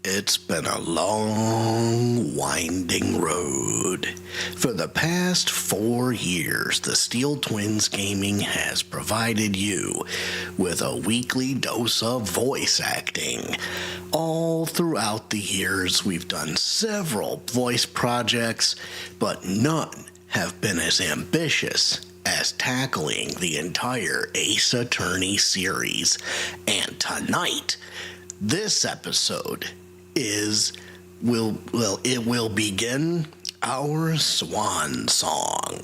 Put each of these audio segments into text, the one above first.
It's been a long, winding road. For the past 4 years, the Steel Twins Gaming has provided you with a weekly dose of voice acting. All throughout the years, we've done several voice projects, but none have been as ambitious as tackling the entire Ace Attorney series. And tonight, this episode it will begin our swan song.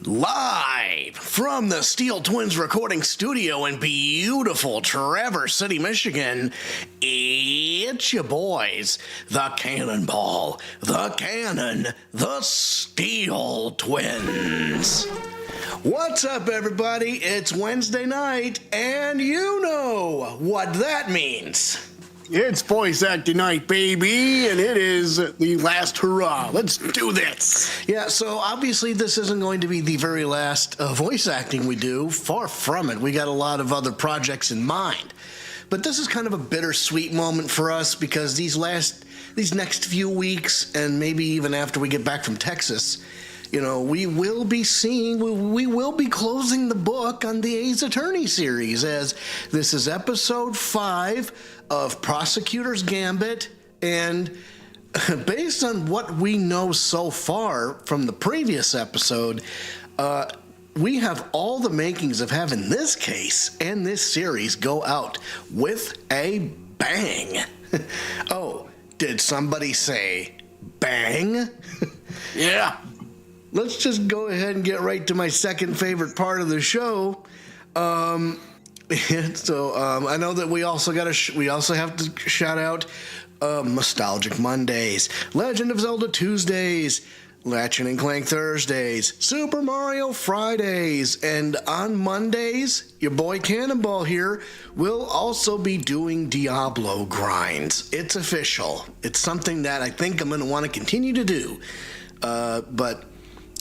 Live from the Steel Twins recording studio in beautiful Traverse City, Michigan, it's your boys, the Cannonball, the Cannon, the Steel Twins. What's up, everybody? It's Wednesday night, and you know what that means. It's voice acting night, baby, and it is the last hurrah. Let's do this. Yeah, so obviously this isn't going to be the very last voice acting we do. Far from it. We got a lot of other projects in mind. But this is kind of a bittersweet moment for us because these next few weeks, and maybe even after we get back from Texas, you know, we will be closing the book on the Ace Attorney series, as this is episode 5 of Prosecutor's Gambit, and based on what we know so far from the previous episode, we have all the makings of having this case and this series go out with a bang. Oh, did somebody say bang? Yeah. Let's just go ahead and get right to my second favorite part of the show. I know that we also have to shout out Nostalgic Mondays, Legend of Zelda Tuesdays, Ratchet and Clank Thursdays, Super Mario Fridays, and on Mondays, your boy Cannonball here will also be doing Diablo grinds. It's official. It's something that I think I'm going to want to continue to do. But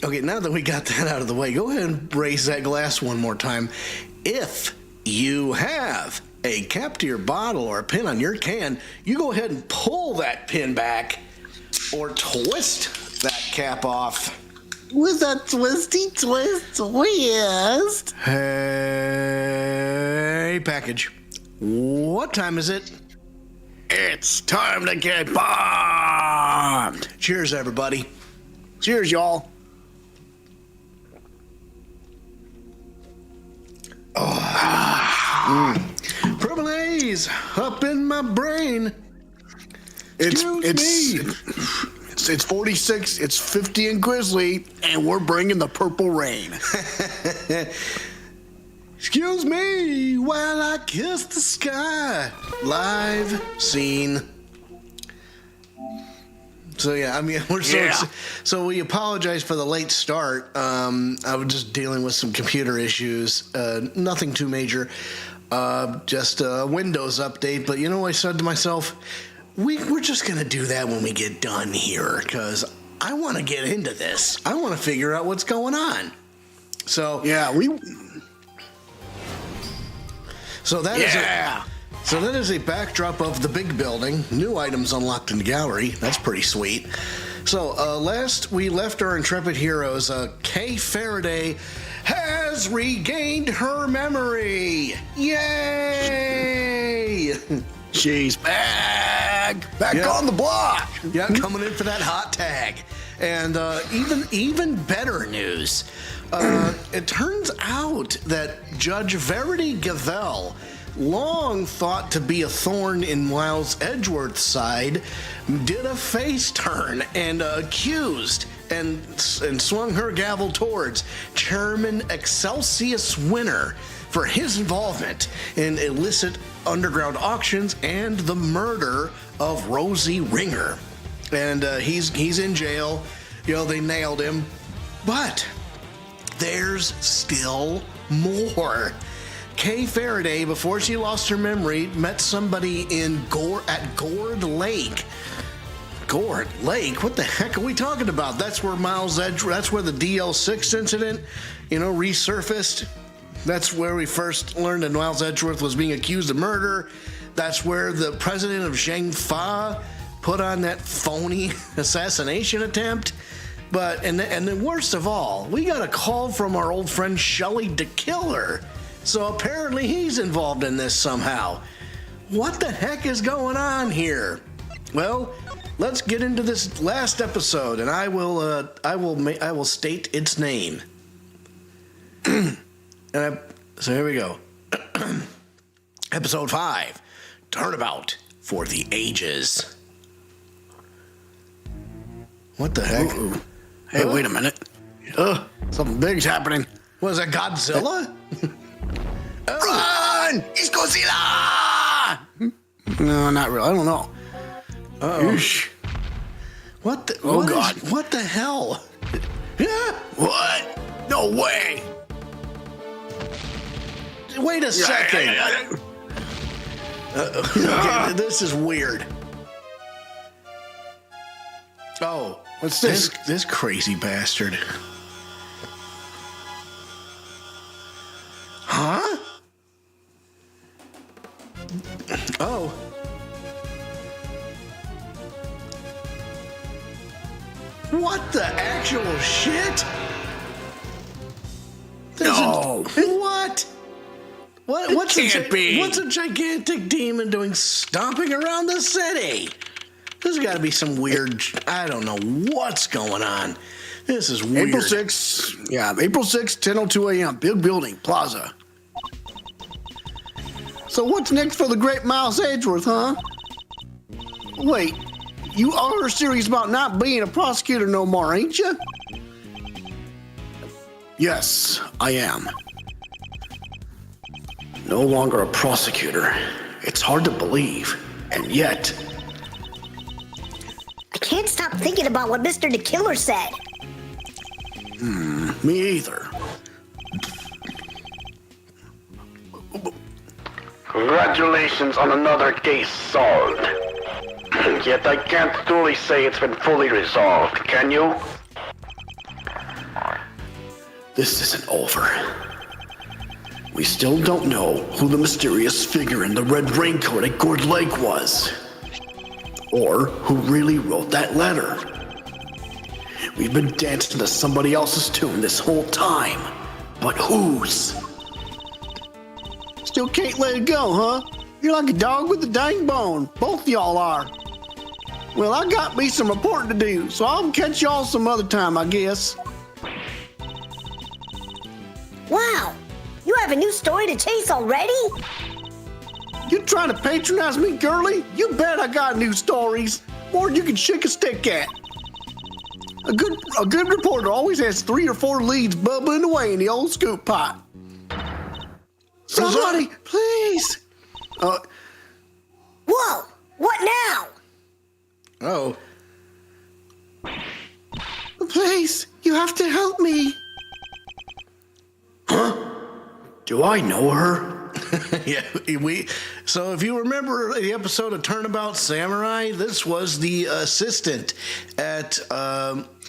okay, now that we got that out of the way, go ahead and raise that glass one more time. If you have a cap to your bottle or a pin on your can, you go ahead and pull that pin back or twist that cap off. With a twisty twist. Hey, package. What time is it? It's time to get bombed. Cheers, everybody. Cheers, y'all. Purple haze up in my brain. It's 46, it's 50 and Grizzly, and we're bringing the purple rain. Excuse me while I kiss the sky. Live scene. So yeah, I mean, so we apologize for the late start. I was just dealing with some computer issues, nothing too major, just a Windows update. But you know, I said to myself, we're just gonna do that when we get done here, because I want to get into this. I want to figure out what's going on. So yeah, So that is a backdrop of the big building. New items unlocked in the gallery. That's pretty sweet. So last we left our intrepid heroes, Kay Farraday has regained her memory. Yay! She's back on the block. Yeah, coming in for that hot tag. And even better news. It turns out that Judge Verity Gavelle, long thought to be a thorn in Miles Edgeworth's side, did a face turn and accused and swung her gavel towards Chairman Excelsius Winner for his involvement in illicit underground auctions and the murder of Rosie Ringer. And he's in jail. You know, they nailed him. But there's still more. Kay Farraday, before she lost her memory, met somebody at Gourd Lake. Gourd Lake? What the heck are we talking about? That's where that's where the DL6 incident, resurfaced. That's where we first learned that Miles Edgeworth was being accused of murder. That's where the President of Zheng Fa put on that phony assassination attempt. But and then worst of all, we got a call from our old friend Shelley De Killer. So apparently he's involved in this somehow. What the heck is going on here? Well, let's get into this last episode, and I will state its name. So here we go. Episode 5, Turnabout for the Ages. What the heck? Ooh. Hey, wait a minute. Something big's happening. Was it Godzilla? Run! It's Godzilla! No, not really. I don't know. Oosh. What the? Oh, God. What the hell? What? No way! Wait a second. Okay, this is weird. Oh, what's this? This crazy bastard. Huh? Oh. What the actual shit? No. What? What's can't be. What's a gigantic demon doing stomping around the city? There's got to be some weird, I don't know what's going on. This is weird. April 6th, April 6th, 10:02 a.m., big building, plaza. So what's next for the great Miles Edgeworth, huh? Wait, you are serious about not being a prosecutor no more, ain't you? Yes, I am. No longer a prosecutor. It's hard to believe, and yet... I can't stop thinking about what Mr. De Killer said. Me either. Congratulations on another case solved. Yet I can't truly say it's been fully resolved, can you? This isn't over. We still don't know who the mysterious figure in the red raincoat at Gourd Lake was. Or who really wrote that letter. We've been dancing to somebody else's tune this whole time. But whose? Still can't let it go, huh? You're like a dog with a dang bone. Both y'all are. Well, I got me some reporting to do, so I'll catch y'all some other time, I guess. Wow, you have a new story to chase already? You trying to patronize me, girlie? You bet I got new stories. More than you can shake a stick at. A good reporter always has 3 or 4 leads bubbling away in the old scoop pot. Somebody, please. Whoa, what now? Oh. Please, you have to help me. Huh? Do I know her? Yeah, so if you remember the episode of Turnabout Samurai, this was the assistant at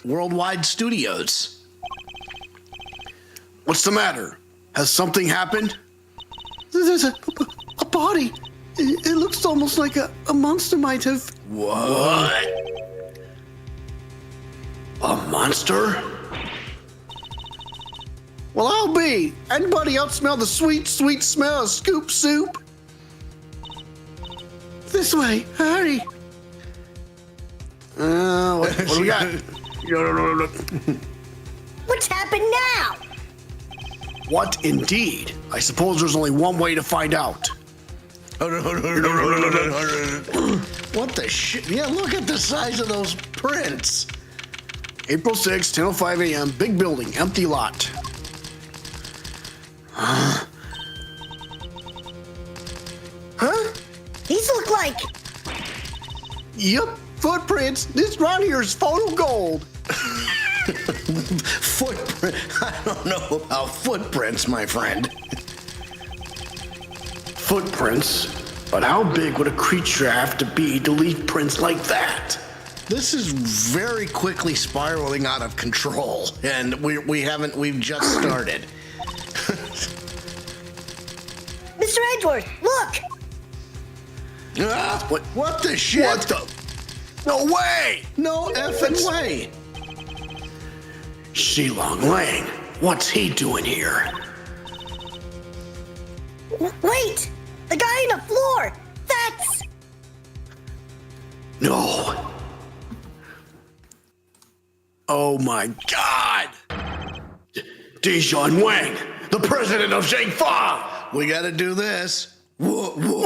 Worldwide Studios. What's the matter? Has something happened? There's a body. It looks almost like a monster might have... What? A monster? Well, I'll be. Anybody else smell the sweet, sweet smell of scoop soup? This way, hurry. What do we got? What's happened now? What indeed? I suppose there's only one way to find out. What the shit? Yeah, look at the size of those prints. April 6th, 10:05 a.m., big building, empty lot. Huh? These look like... Yep, footprints. This right here is photo gold. Footprint? I don't know about footprints, my friend. Footprints? But how big would a creature have to be to leave prints like that? This is very quickly spiraling out of control, and we've just started. Mr. Edgeworth, look! What the shit? What the? No way! No effing way. Shilong Lang, what's he doing here? Wait! The guy on the floor! That's... No. Oh my God! Dijon Wang, the president of Zheng Fa! We gotta do this. What? What?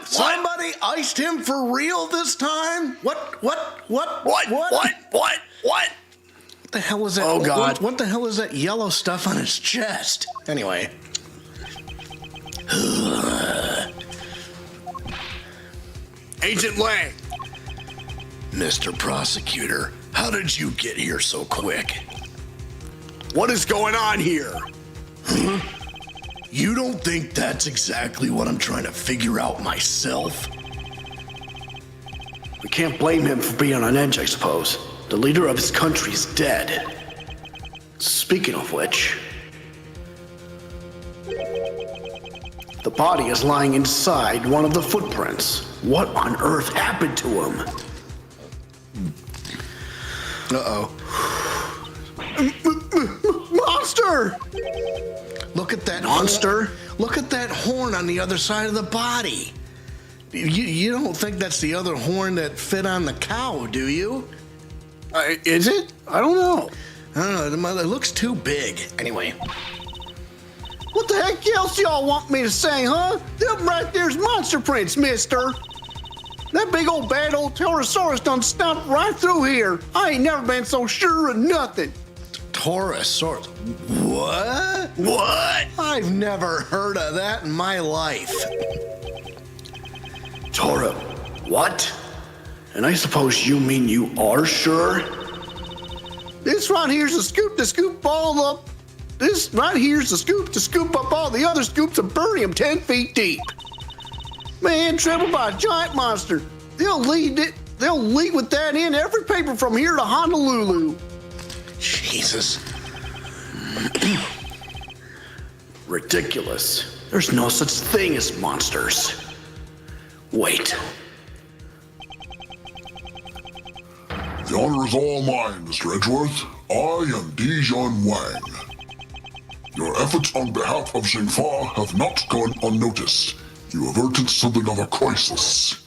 Somebody iced him for real this time? What? What The hell is that? Oh, God. What the hell is that yellow stuff on his chest? Anyway. Agent Lang! Mr. Prosecutor, how did you get here so quick? What is going on here? You don't think that's exactly what I'm trying to figure out myself? We can't blame him for being on edge, I suppose. The leader of his country is dead. Speaking of which, the body is lying inside one of the footprints. What on earth happened to him? Uh-oh. Monster! Look at that Monster? Look at that horn on the other side of the body. You don't think that's the other horn that fit on the cow, do you? Is it? I don't know. I don't know. It looks too big. Anyway. What the heck else y'all want me to say, huh? Them right there's monster prints, mister. That big old bad old Pterosaurus done stomped right through here. I ain't never been so sure of nothing. Torosaurus. What? What? I've never heard of that in my life. Toro, what? And I suppose you mean you are sure? This right here's a scoop to scoop all up. This right here's a scoop to scoop up all the other scoops and bury them 10 feet deep. Man, trampled by a giant monster. They'll lead with that in every paper from here to Honolulu. Jesus. Ridiculous. There's no such thing as monsters. Wait. The honor is all mine, Mr. Edgeworth. I am Dijon Wang. Your efforts on behalf of Zheng Fa have not gone unnoticed. You averted something of a crisis.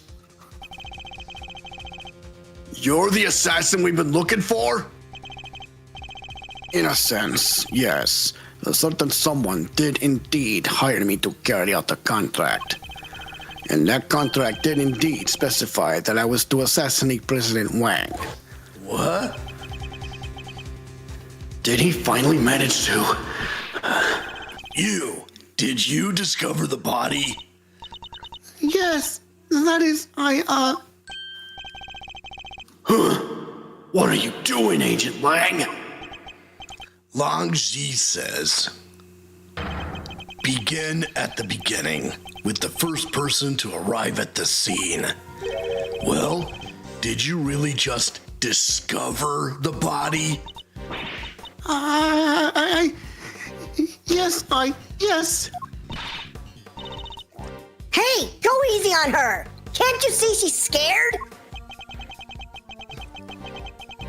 You're the assassin we've been looking for? In a sense, yes. A certain someone did indeed hire me to carry out the contract. And that contract did indeed specify that I was to assassinate President Wang. What? Did he finally manage to? Did you discover the body? Yes, that is, What are you doing, Agent Lang? Lang Ji says, begin at the beginning with the first person to arrive at the scene. Well, did you really just discover the body? Yes. Hey, go easy on her! Can't you see she's scared?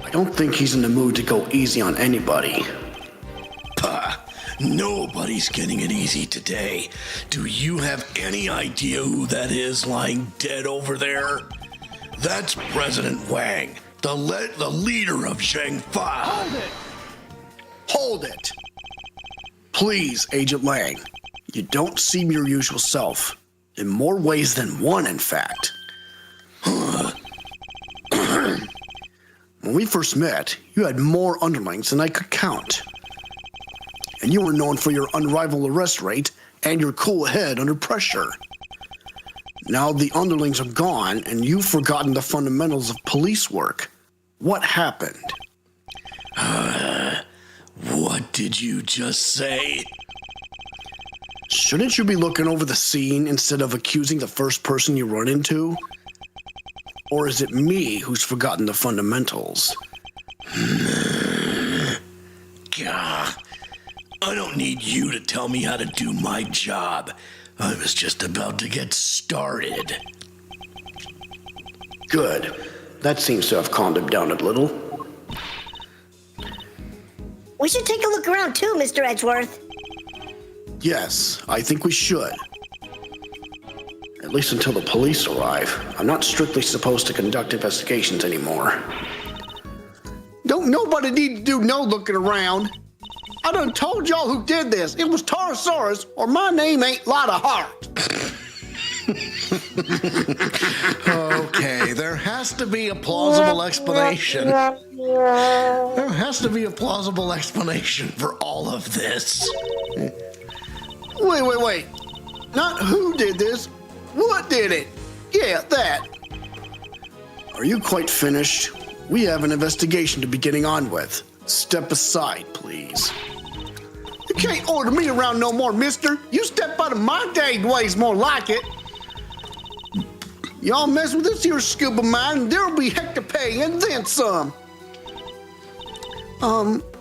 I don't think he's in the mood to go easy on anybody. Pah, nobody's getting it easy today. Do you have any idea who that is lying dead over there? That's President Wang, the leader of Zheng Fa. Hold it! Please, Agent Lang. You don't seem your usual self. In more ways than one, in fact. When we first met, you had more underlings than I could count. And you were known for your unrivaled arrest rate and your cool head under pressure. Now the underlings are gone and you've forgotten the fundamentals of police work. What happened? What did you just say? Shouldn't you be looking over the scene instead of accusing the first person you run into? Or is it me who's forgotten the fundamentals? God. I don't need you to tell me how to do my job. I was just about to get started. Good. That seems to have calmed him down a little. We should take a look around too, Mr. Edgeworth. Yes, I think we should. At least until the police arrive. I'm not strictly supposed to conduct investigations anymore. Don't nobody need to do no looking around. I done told y'all who did this. It was Taurosaurus, or my name ain't Lotta Heart. Okay, there has to be a plausible explanation. There has to be a plausible explanation for all of this. Wait. Not who did this. What did it? Yeah, that. Are you quite finished? We have an investigation to be getting on with. Step aside, please. You can't order me around no more, mister. You step out of my dang ways more like it. Y'all mess with this here scuba mine, and there'll be heck to pay and then some.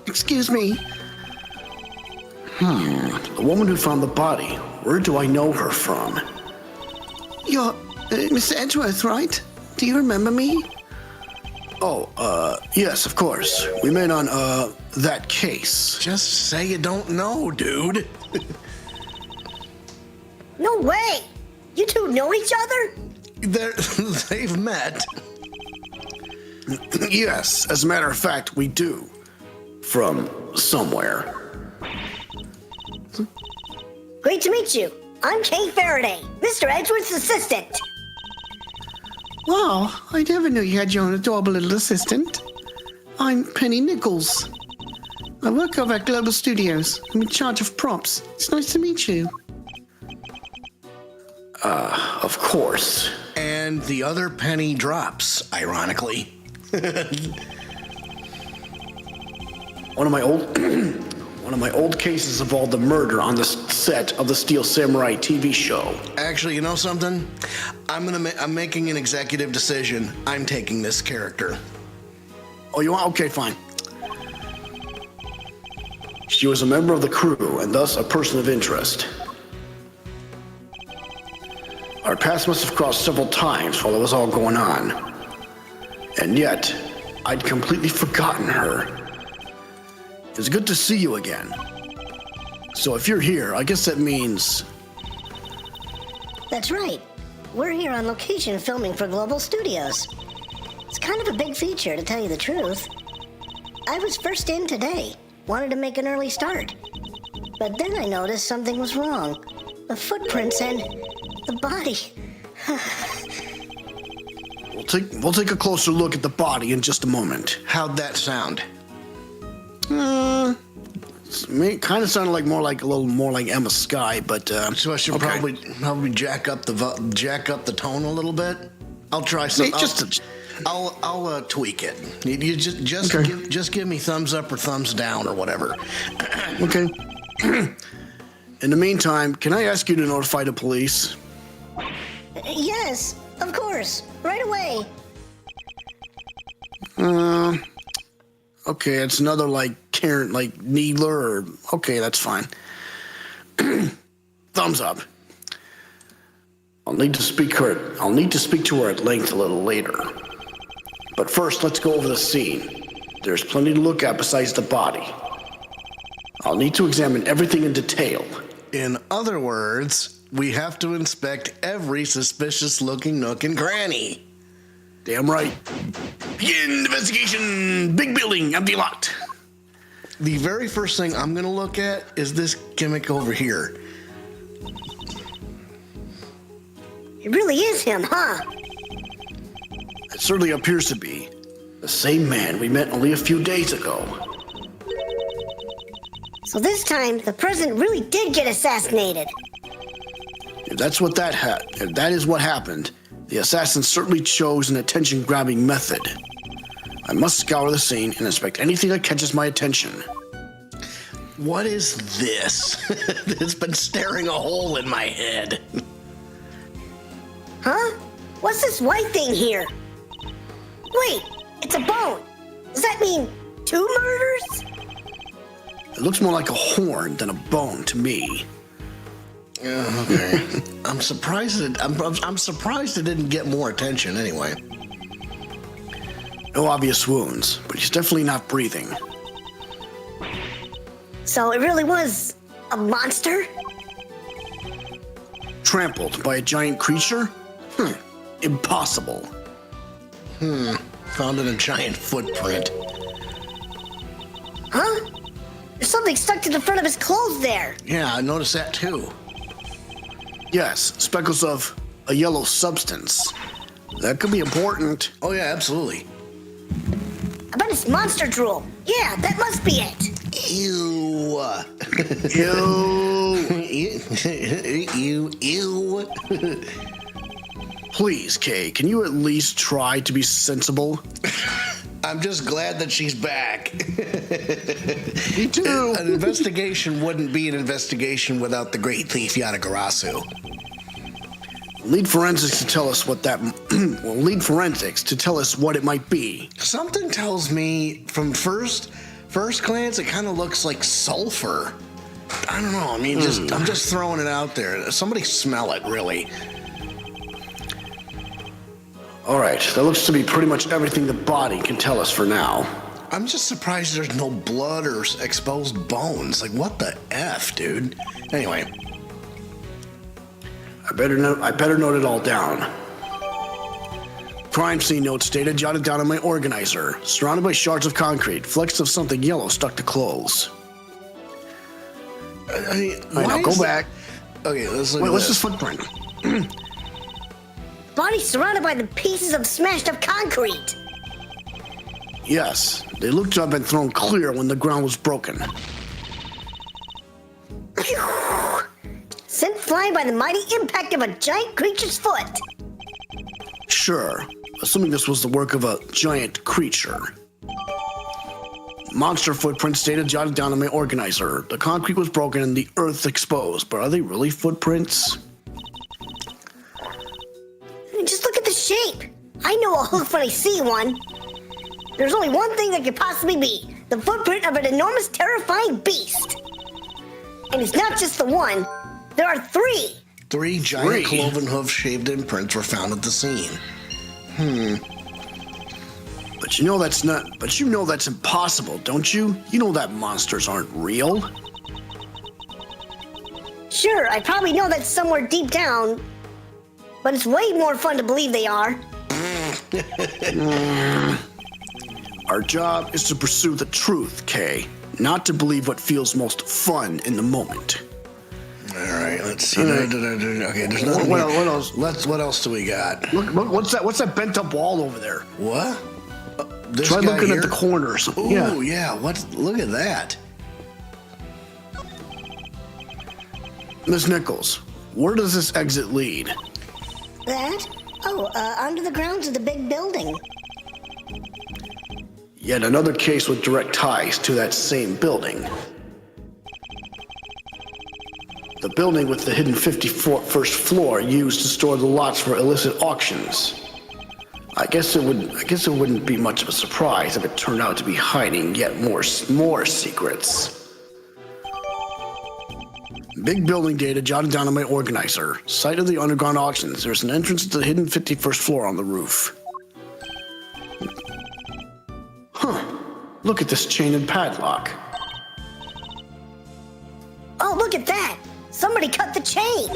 Excuse me. The woman who found the body, where do I know her from? You're Mr. Edgeworth, right? Do you remember me? Oh, yes, of course. We met on, that case. Just say you don't know, dude. No way! You two know each other? They've met. Yes, as a matter of fact, we do. From somewhere. Great to meet you. I'm Kay Farraday, Mr. Edgeworth's assistant. Wow, I never knew you had your own adorable little assistant. I'm Penny Nichols. I work over at Global Studios. I'm in charge of props. It's nice to meet you. Of course. And the other penny drops, ironically. One of my old cases involved the murder on the set of the Steel Samurai TV show. Actually, you know something? I'm making an executive decision. I'm taking this character. Oh, you want? Okay, fine. She was a member of the crew and thus a person of interest. Our paths must have crossed several times while it was all going on. And yet, I'd completely forgotten her. It's good to see you again. So if you're here, I guess that means... That's right. We're here on location filming for Global Studios. It's kind of a big feature, to tell you the truth. I was first in today. Wanted to make an early start. But then I noticed something was wrong. The footprints and the body. We'll take a closer look at the body in just a moment. How'd that sound? Kind of sounded like more like a little more like Emma Sky, but So I should okay. probably jack up the tone a little bit. I'll try some. I'll tweak it. You just Okay. give me thumbs up or thumbs down or whatever. Okay. In the meantime, can I ask you to notify the police? Yes, of course. Right away. Okay, it's another like Karen, like Needler, or okay, that's fine. Thumbs up. I'll need to speak to her at length a little later. But first, let's go over the scene. There's plenty to look at besides the body. I'll need to examine everything in detail. In other words, we have to inspect every suspicious-looking nook and cranny. Damn right. Begin investigation. Big building, empty lot. The very first thing I'm going to look at is this gimmick over here. It really is him, huh? It certainly appears to be the same man we met only a few days ago. So this time, the president really did get assassinated. If that is what happened, the assassin certainly chose an attention-grabbing method. I must scour the scene and inspect anything that catches my attention. What is this? It's been staring a hole in my head. Huh? What's this white thing here? Wait, it's a bone. Does that mean 2 murders? It looks more like a horn than a bone to me. Okay. I'm surprised it didn't get more attention anyway. No obvious wounds, but he's definitely not breathing. So it really was a monster? Trampled by a giant creature? Impossible. Found in a giant footprint. Huh? There's something stuck to the front of his clothes there. Yeah, I noticed that too. Yes, speckles of a yellow substance. That could be important. Oh yeah, absolutely. I bet it's monster drool. Yeah, that must be it. Ew. Ew. Please, Kay, can you at least try to be sensible? I'm just glad that she's back. Me too. An investigation wouldn't be an investigation without the Great Thief Yatagarasu. Lead forensics to tell us what that. Lead forensics to tell us what it might be. Something tells me from first glance it kind of looks like sulfur. I don't know. I mean, I'm just throwing it out there. Somebody smell it, really. All right, that looks to be pretty much everything the body can tell us for now. I'm just surprised there's no blood or exposed bones. Like, what the F, dude? Anyway. I better note it all down. Crime scene notes dated, jotted down on my organizer. Surrounded by shards of concrete, flecks of something yellow stuck to clothes. I mean, All right, now go back. Okay, let's look Wait, at what's this. this footprint? Body surrounded by the pieces of smashed up concrete. Yes, they looked to have been thrown clear when the ground was broken. Sent flying by the mighty impact of a giant creature's foot. Sure, assuming this was the work of a giant creature. Monster footprints dated, jotted down on my organizer. The concrete was broken and the earth exposed, but are they really footprints? I mean, just look at the shape. I know a hoof when I see one. There's only one thing that could possibly be the footprint of an enormous, terrifying beast. And it's not just the one. There are three. 3 giant cloven hoof shaved imprints were found at the scene. But you know that's impossible, don't you? You know that monsters aren't real. Sure, I probably know that somewhere deep down, but it's way more fun to believe they are. Our job is to pursue the truth, Kay, not to believe what feels most fun in the moment. All right, let's see. Okay, there's nothing. What here. else? What else do we got? Look, what's that bent up wall over there? What? This Try guy looking here? at the corners. Ooh, yeah. Look at that. Miss Nichols, where does this exit lead? That? Oh, under the grounds of the big building. Yet another case with direct ties to that same building. The building with the hidden 51st floor used to store the lots for illicit auctions. I guess it wouldn't be much of a surprise if it turned out to be hiding yet more secrets. Big building data jotted down on my organizer. Site of the underground auctions. There's an entrance to the hidden 51st floor on the roof. Look at this chain and padlock. Oh, look at that! Somebody cut the chain!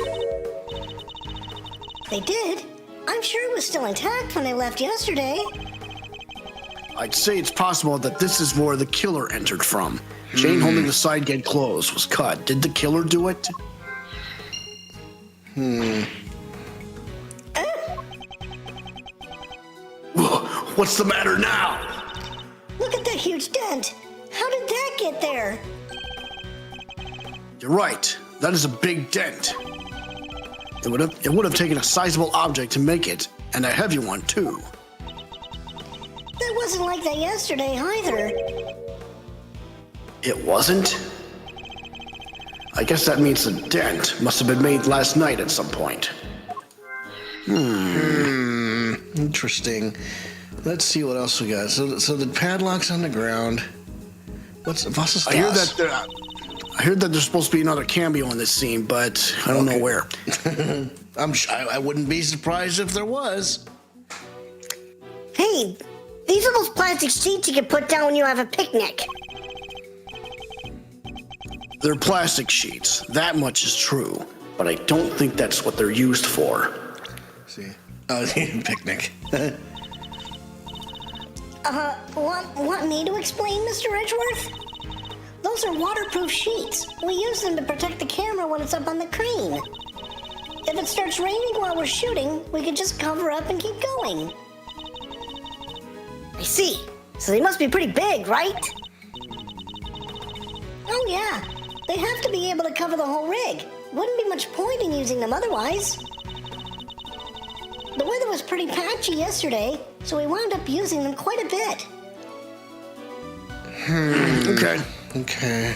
They did? I'm sure it was still intact when they left yesterday. I'd say it's possible that this is where the killer entered from. Chain holding the side gate closed was cut. Did the killer do it? What's the matter now? Look at that huge dent! How did that get there? You're right. That is a big dent. It would have taken a sizable object to make it, and a heavy one too. That wasn't like that yesterday either. It wasn't? I guess that means the dent must have been made last night at some point. Interesting. Let's see what else we got. So the padlock's on the ground. Was ist I hear das? I heard that there's supposed to be another cameo in this scene, but I don't know where. I wouldn't be surprised if there was. Hey, these are those plastic sheets you can put down when you have a picnic. They're plastic sheets. That much is true. But I don't think that's what they're used for. See? Oh, picnic. Want me to explain, Mr. Edgeworth? Those are waterproof sheets. We use them to protect the camera when it's up on the crane. If it starts raining while we're shooting, we can just cover up and keep going. I see. So they must be pretty big, right? Oh yeah. They have to be able to cover the whole rig. Wouldn't be much point in using them otherwise. The weather was pretty patchy yesterday, so we wound up using them quite a bit. Okay.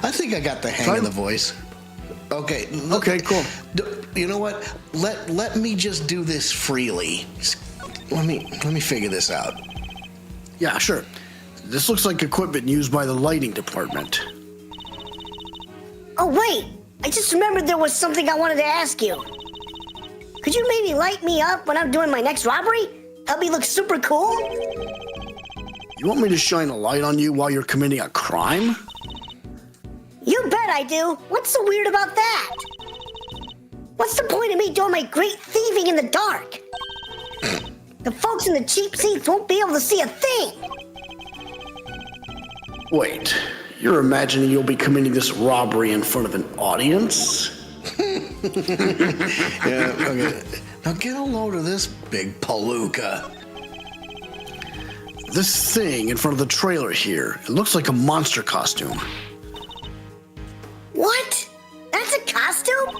I think I got the hang of the voice. Okay. Okay, cool. You know what? Let me just do this freely. Let me figure this out. Yeah, sure. This looks like equipment used by the lighting department. Oh wait, I just remembered there was something I wanted to ask you. Could you maybe light me up when I'm doing my next robbery? Help me look super cool? You want me to shine a light on you while you're committing a crime? You bet I do. What's so weird about that? What's the point of me doing my great thieving in the dark? The folks in the cheap seats won't be able to see a thing. Wait, you're imagining you'll be committing this robbery in front of an audience? Yeah, okay. Now get a load of this, big palooka. This thing in front of the trailer here, it looks like a monster costume. What? That's a costume?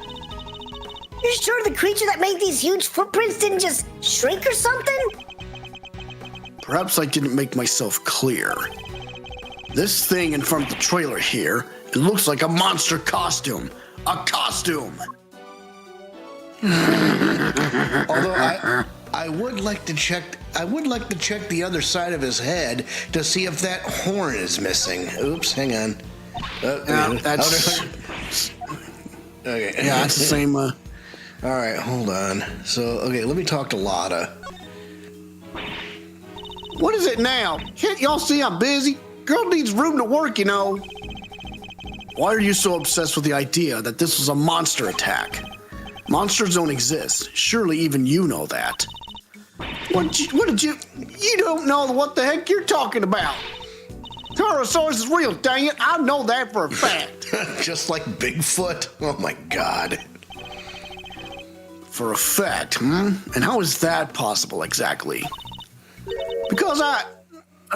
You're sure the creature that made these huge footprints didn't just shrink or something? Perhaps I didn't make myself clear. This thing in front of the trailer here, it looks like a monster costume. A costume! Although I would like to check the other side of his head to see if that horn is missing. Oops, hang on. That's... Okay. Yeah, that's the same, All right, hold on. So, okay, let me talk to Lotta. What is it now? Can't y'all see I'm busy? Girl needs room to work, you know. Why are you so obsessed with the idea that this was a monster attack? Monsters don't exist. Surely even you know that. What did you... You don't know what the heck you're talking about. Tyrannosaurus is real, dang it. I know that for a fact. Just like Bigfoot? Oh my God. For a fact, hmm? And how is that possible exactly? Because I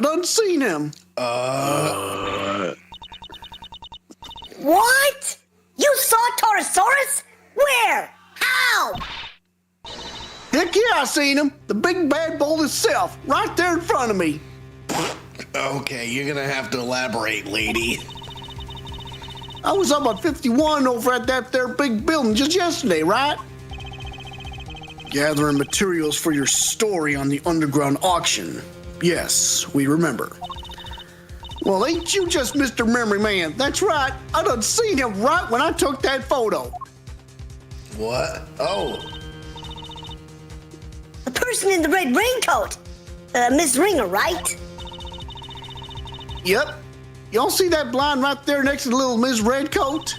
done seen him. What? You saw Taurosaurus? Where? How? Heck yeah, I seen him. The big bad bull itself, right there in front of me. Okay, you're gonna have to elaborate, lady. I was up on 51 over at that there big building just yesterday, right? Gathering materials for your story on the underground auction. Yes, we remember. Well, ain't you just Mr. Memory Man? That's right. I done seen him right when I took that photo. What? Oh. The person in the red raincoat. Miss Ringer, right? Yep. Y'all see that blind right there next to the little Miss Redcoat?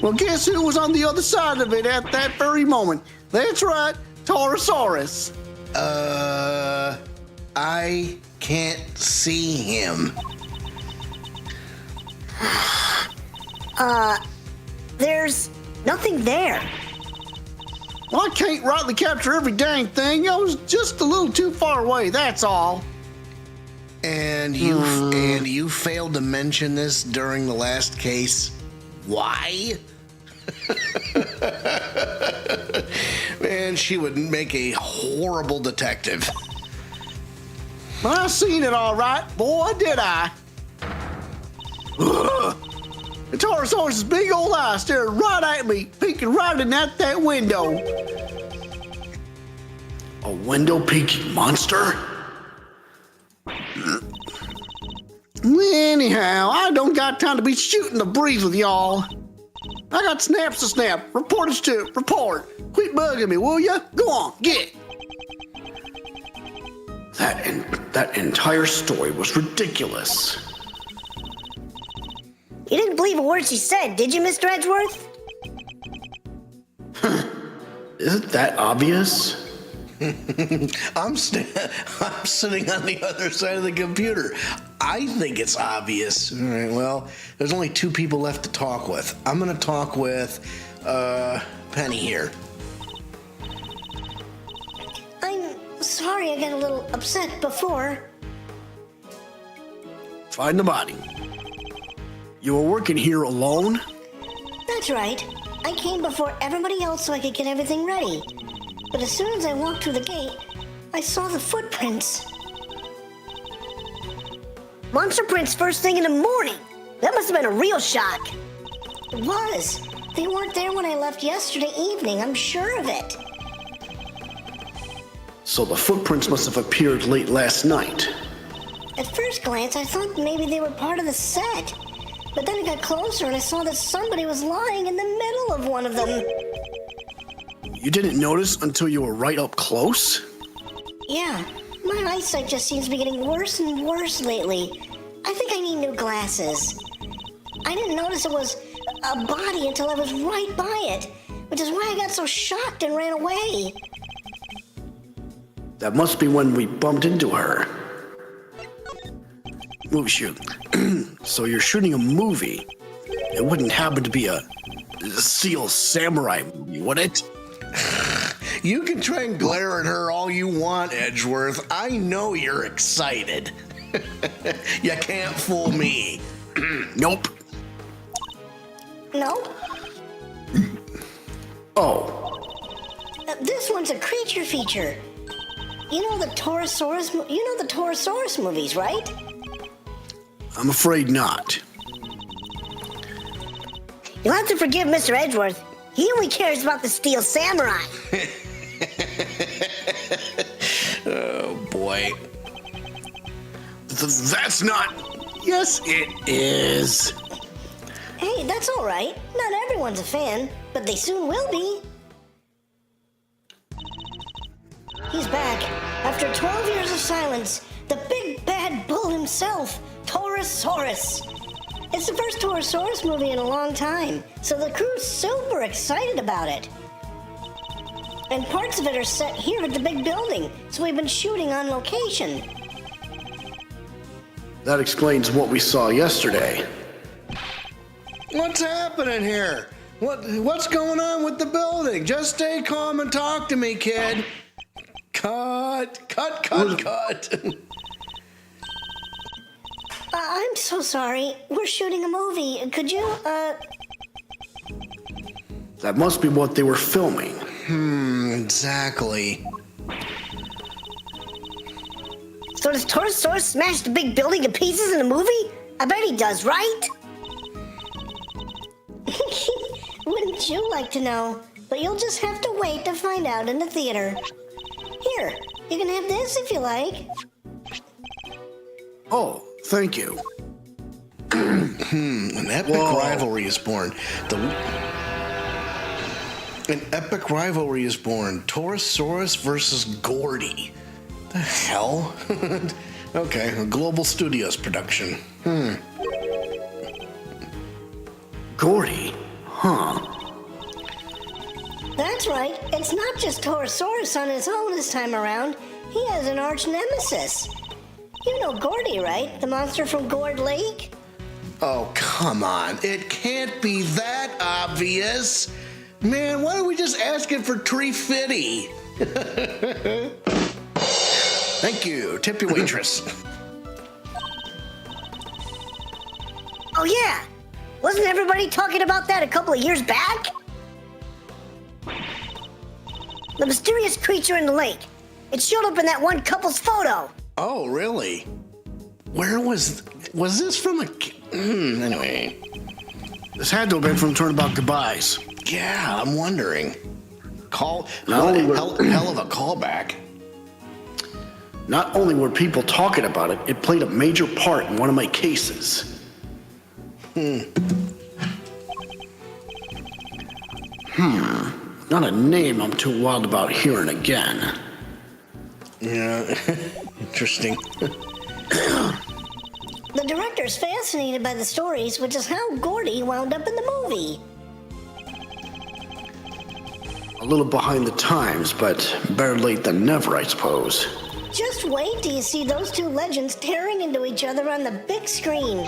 Well, guess who was on the other side of it at that very moment? That's right, Taurosaurus. I can't see him. There's nothing there. Well, I can't rightly capture every dang thing. I was just a little too far away, that's all. And you failed to mention this during the last case. Why? Man, she would make a horrible detective. Well, I seen it all right. Boy, did I. The Taurosaurus' big old eyes staring right at me, peeking right in at that window. A window-peeking monster? Anyhow, I don't got time to be shooting the breeze with y'all. I got snaps to snap, reporters to report. Quit bugging me, will ya? Go on, get. That entire story was ridiculous. You didn't believe a word she said, did you, Mr. Edgeworth? Isn't that obvious? I'm sitting on the other side of the computer. I think it's obvious. All right, well, there's only two people left to talk with. I'm going to talk with Penny here. I'm sorry I got a little upset before. Find the body. You were working here alone? That's right. I came before everybody else so I could get everything ready. But as soon as I walked through the gate, I saw the footprints. Monster prints first thing in the morning. That must have been a real shock. It was. They weren't there when I left yesterday evening, I'm sure of it. So the footprints must have appeared late last night. At first glance, I thought maybe they were part of the set. But then I got closer and I saw that somebody was lying in the middle of one of them. You didn't notice until you were right up close? Yeah, my eyesight just seems to be getting worse and worse lately. I think I need new glasses. I didn't notice it was a body until I was right by it, which is why I got so shocked and ran away. That must be when we bumped into her. Movie shoot. So you're shooting a movie. It wouldn't happen to be a Seal Samurai movie, would it? You can try and glare at her all you want, Edgeworth. I know you're excited. You can't fool me. Nope. No? Oh. This one's a creature feature. You know the Torosaurus movies, right? I'm afraid not. You'll have to forgive Mr. Edgeworth. He only cares about the Steel Samurai. Oh, boy. That's not... Yes, it is. Hey, that's all right. Not everyone's a fan, but they soon will be. He's back. After 12 years of silence, the big bad bull himself, Torosaurus. It's the first Torosaurus movie in a long time, so the crew's super excited about it. And parts of it are set here at the big building, so we've been shooting on location. That explains what we saw yesterday. What's happening here? What's going on with the building? Just stay calm and talk to me, kid. Cut. I'm so sorry. We're shooting a movie. Could you, That must be what they were filming. Exactly. So does Torosaurus smash the big building to pieces in the movie? I bet he does, right? Wouldn't you like to know? But you'll just have to wait to find out in the theater. Here, you can have this if you like. Oh, thank you. An epic rivalry is born. An epic rivalry is born. Torosaurus versus Gordy. The hell? Okay, a Global Studios production. Gordy? Huh. That's right. It's not just Torosaurus on his own this time around. He has an arch nemesis. You know Gordy, right? The monster from Gourd Lake? Oh, come on. It can't be that obvious. Man, why don't we just ask it for Tree Fitty? Thank you. Tip your waitress. Oh yeah! Wasn't everybody talking about that a couple of years back? The mysterious creature in the lake. It showed up in that one couple's photo. Oh, really? Where was this from anyway. This had to have been from Turnabout Goodbyes. Yeah, I'm wondering. Not only hell of a callback. Not only were people talking about it, it played a major part in one of my cases. Not a name I'm too wild about hearing again. Yeah, interesting. The director's fascinated by the stories, which is how Gordy wound up in the movie. A little behind the times, but better late than never, I suppose. Just wait till you see those two legends tearing into each other on the big screen.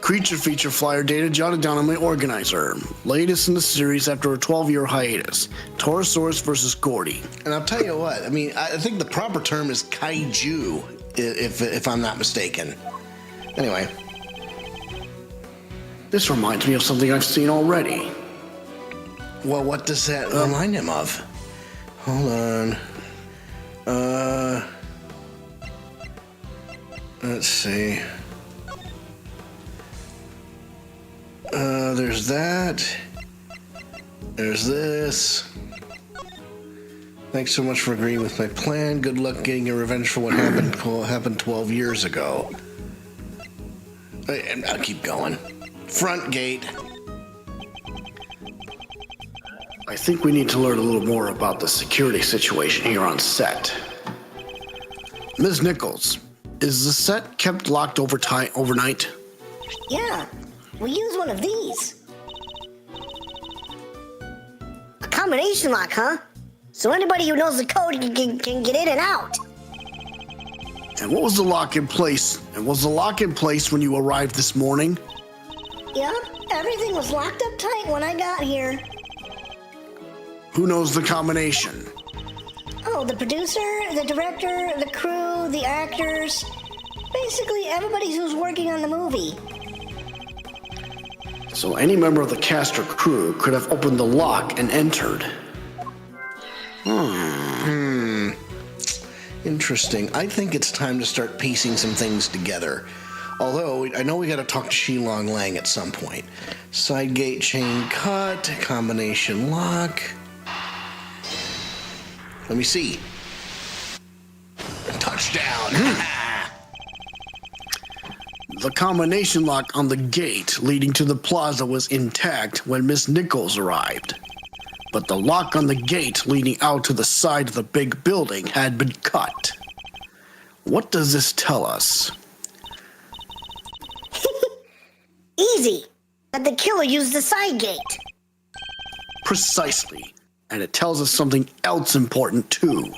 Creature feature flyer data jotted down on my organizer. Latest in the series after a 12-year hiatus. Taurosaurus versus Gordy. And I'll tell you what, I mean, I think the proper term is kaiju, if I'm not mistaken. Anyway. This reminds me of something I've seen already. Well, what does that remind him of? Hold on. Let's see. There's that. There's this. Thanks so much for agreeing with my plan. Good luck getting your revenge for what happened 12 years ago. I'll keep going. Front gate. I think we need to learn a little more about the security situation here on set. Ms. Nichols, is the set kept locked overnight? Yeah, we use one of these. A combination lock, huh? So anybody who knows the code can get in and out. And what was the lock in place? And was the lock in place when you arrived this morning? Yep, everything was locked up tight when I got here. Who knows the combination? Oh, the producer, the director, the crew, the actors. Basically everybody who's working on the movie. So any member of the cast or crew could have opened the lock and entered. Interesting. I think it's time to start piecing some things together. Although, I know we gotta talk to Shilong Lang at some point. Side gate chain cut, combination lock. Let me see. Touchdown! The combination lock on the gate leading to the plaza was intact when Miss Nichols arrived. But the lock on the gate leading out to the side of the big building had been cut. What does this tell us? Easy. That the killer used the side gate. Precisely. And it tells us something else important too.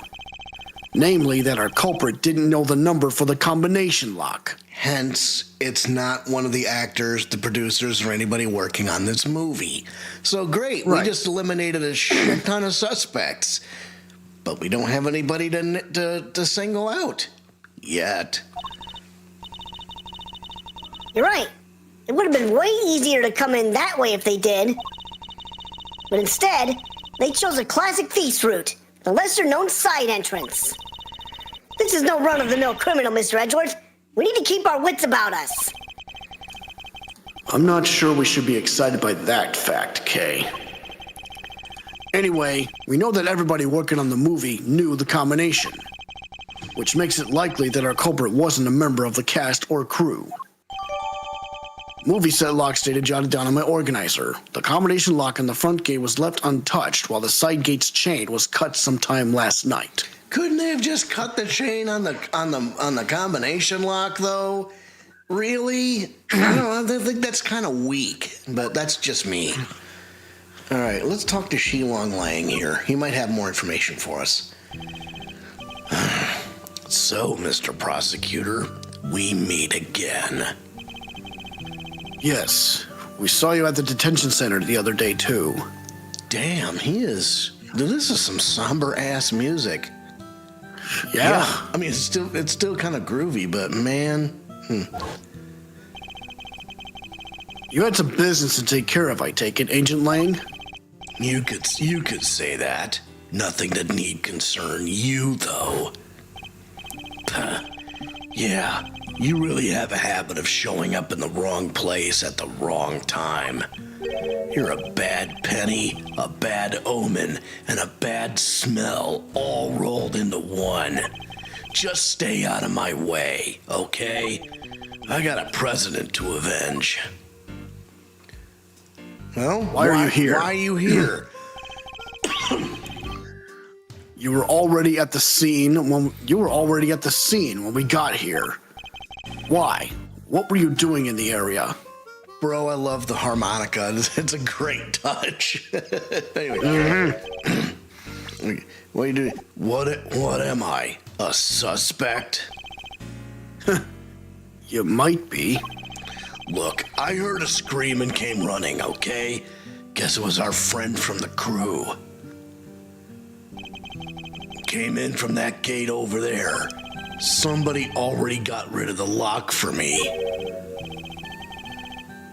Namely that our culprit didn't know the number for the combination lock. Hence, it's not one of the actors, the producers, or anybody working on this movie. So great, Right. we just eliminated a shit ton of suspects. But we don't have anybody to single out. Yet. You're right. It would have been way easier to come in that way if they did. But instead, they chose a classic thief's route, the lesser-known side entrance. This is no run-of-the-mill criminal, Mr. Edgeworth. We need to keep our wits about us. I'm not sure we should be excited by that fact, Kay. Anyway, we know that everybody working on the movie knew the combination, which makes it likely that our culprit wasn't a member of the cast or crew. Movie set lock stated jotted down on my organizer. The combination lock on the front gate was left untouched while the side gate's chain was cut sometime last night. Couldn't they have just cut the chain on the combination lock, though? Really? I don't know. I think that's kind of weak, but that's just me. All right, let's talk to Shilong Lang here. He might have more information for us. So, Mr. Prosecutor, we meet again. Yes, we saw you at the detention center the other day too. Damn, this is some somber-ass music. Yeah. I mean, it's still kind of groovy, but man... You had some business to take care of, I take it, Agent Lang? You could say that. Nothing that need concern you, though. Yeah, You really have a habit of showing up in the wrong place at the wrong time. You're a bad penny, a bad omen, and a bad smell all rolled into one. Just stay out of my way, okay? I got a president to avenge. Well, Why are you here? Why are you here? You were already at the scene when we got here. Why? What were you doing in the area? Bro, I love the harmonica. It's a great touch. Anyway. What are you doing? What am I? A suspect? You might be. Look, I heard a scream and came running, okay? Guess it was our friend from the crew. Came in from that gate over there. Somebody already got rid of the lock for me.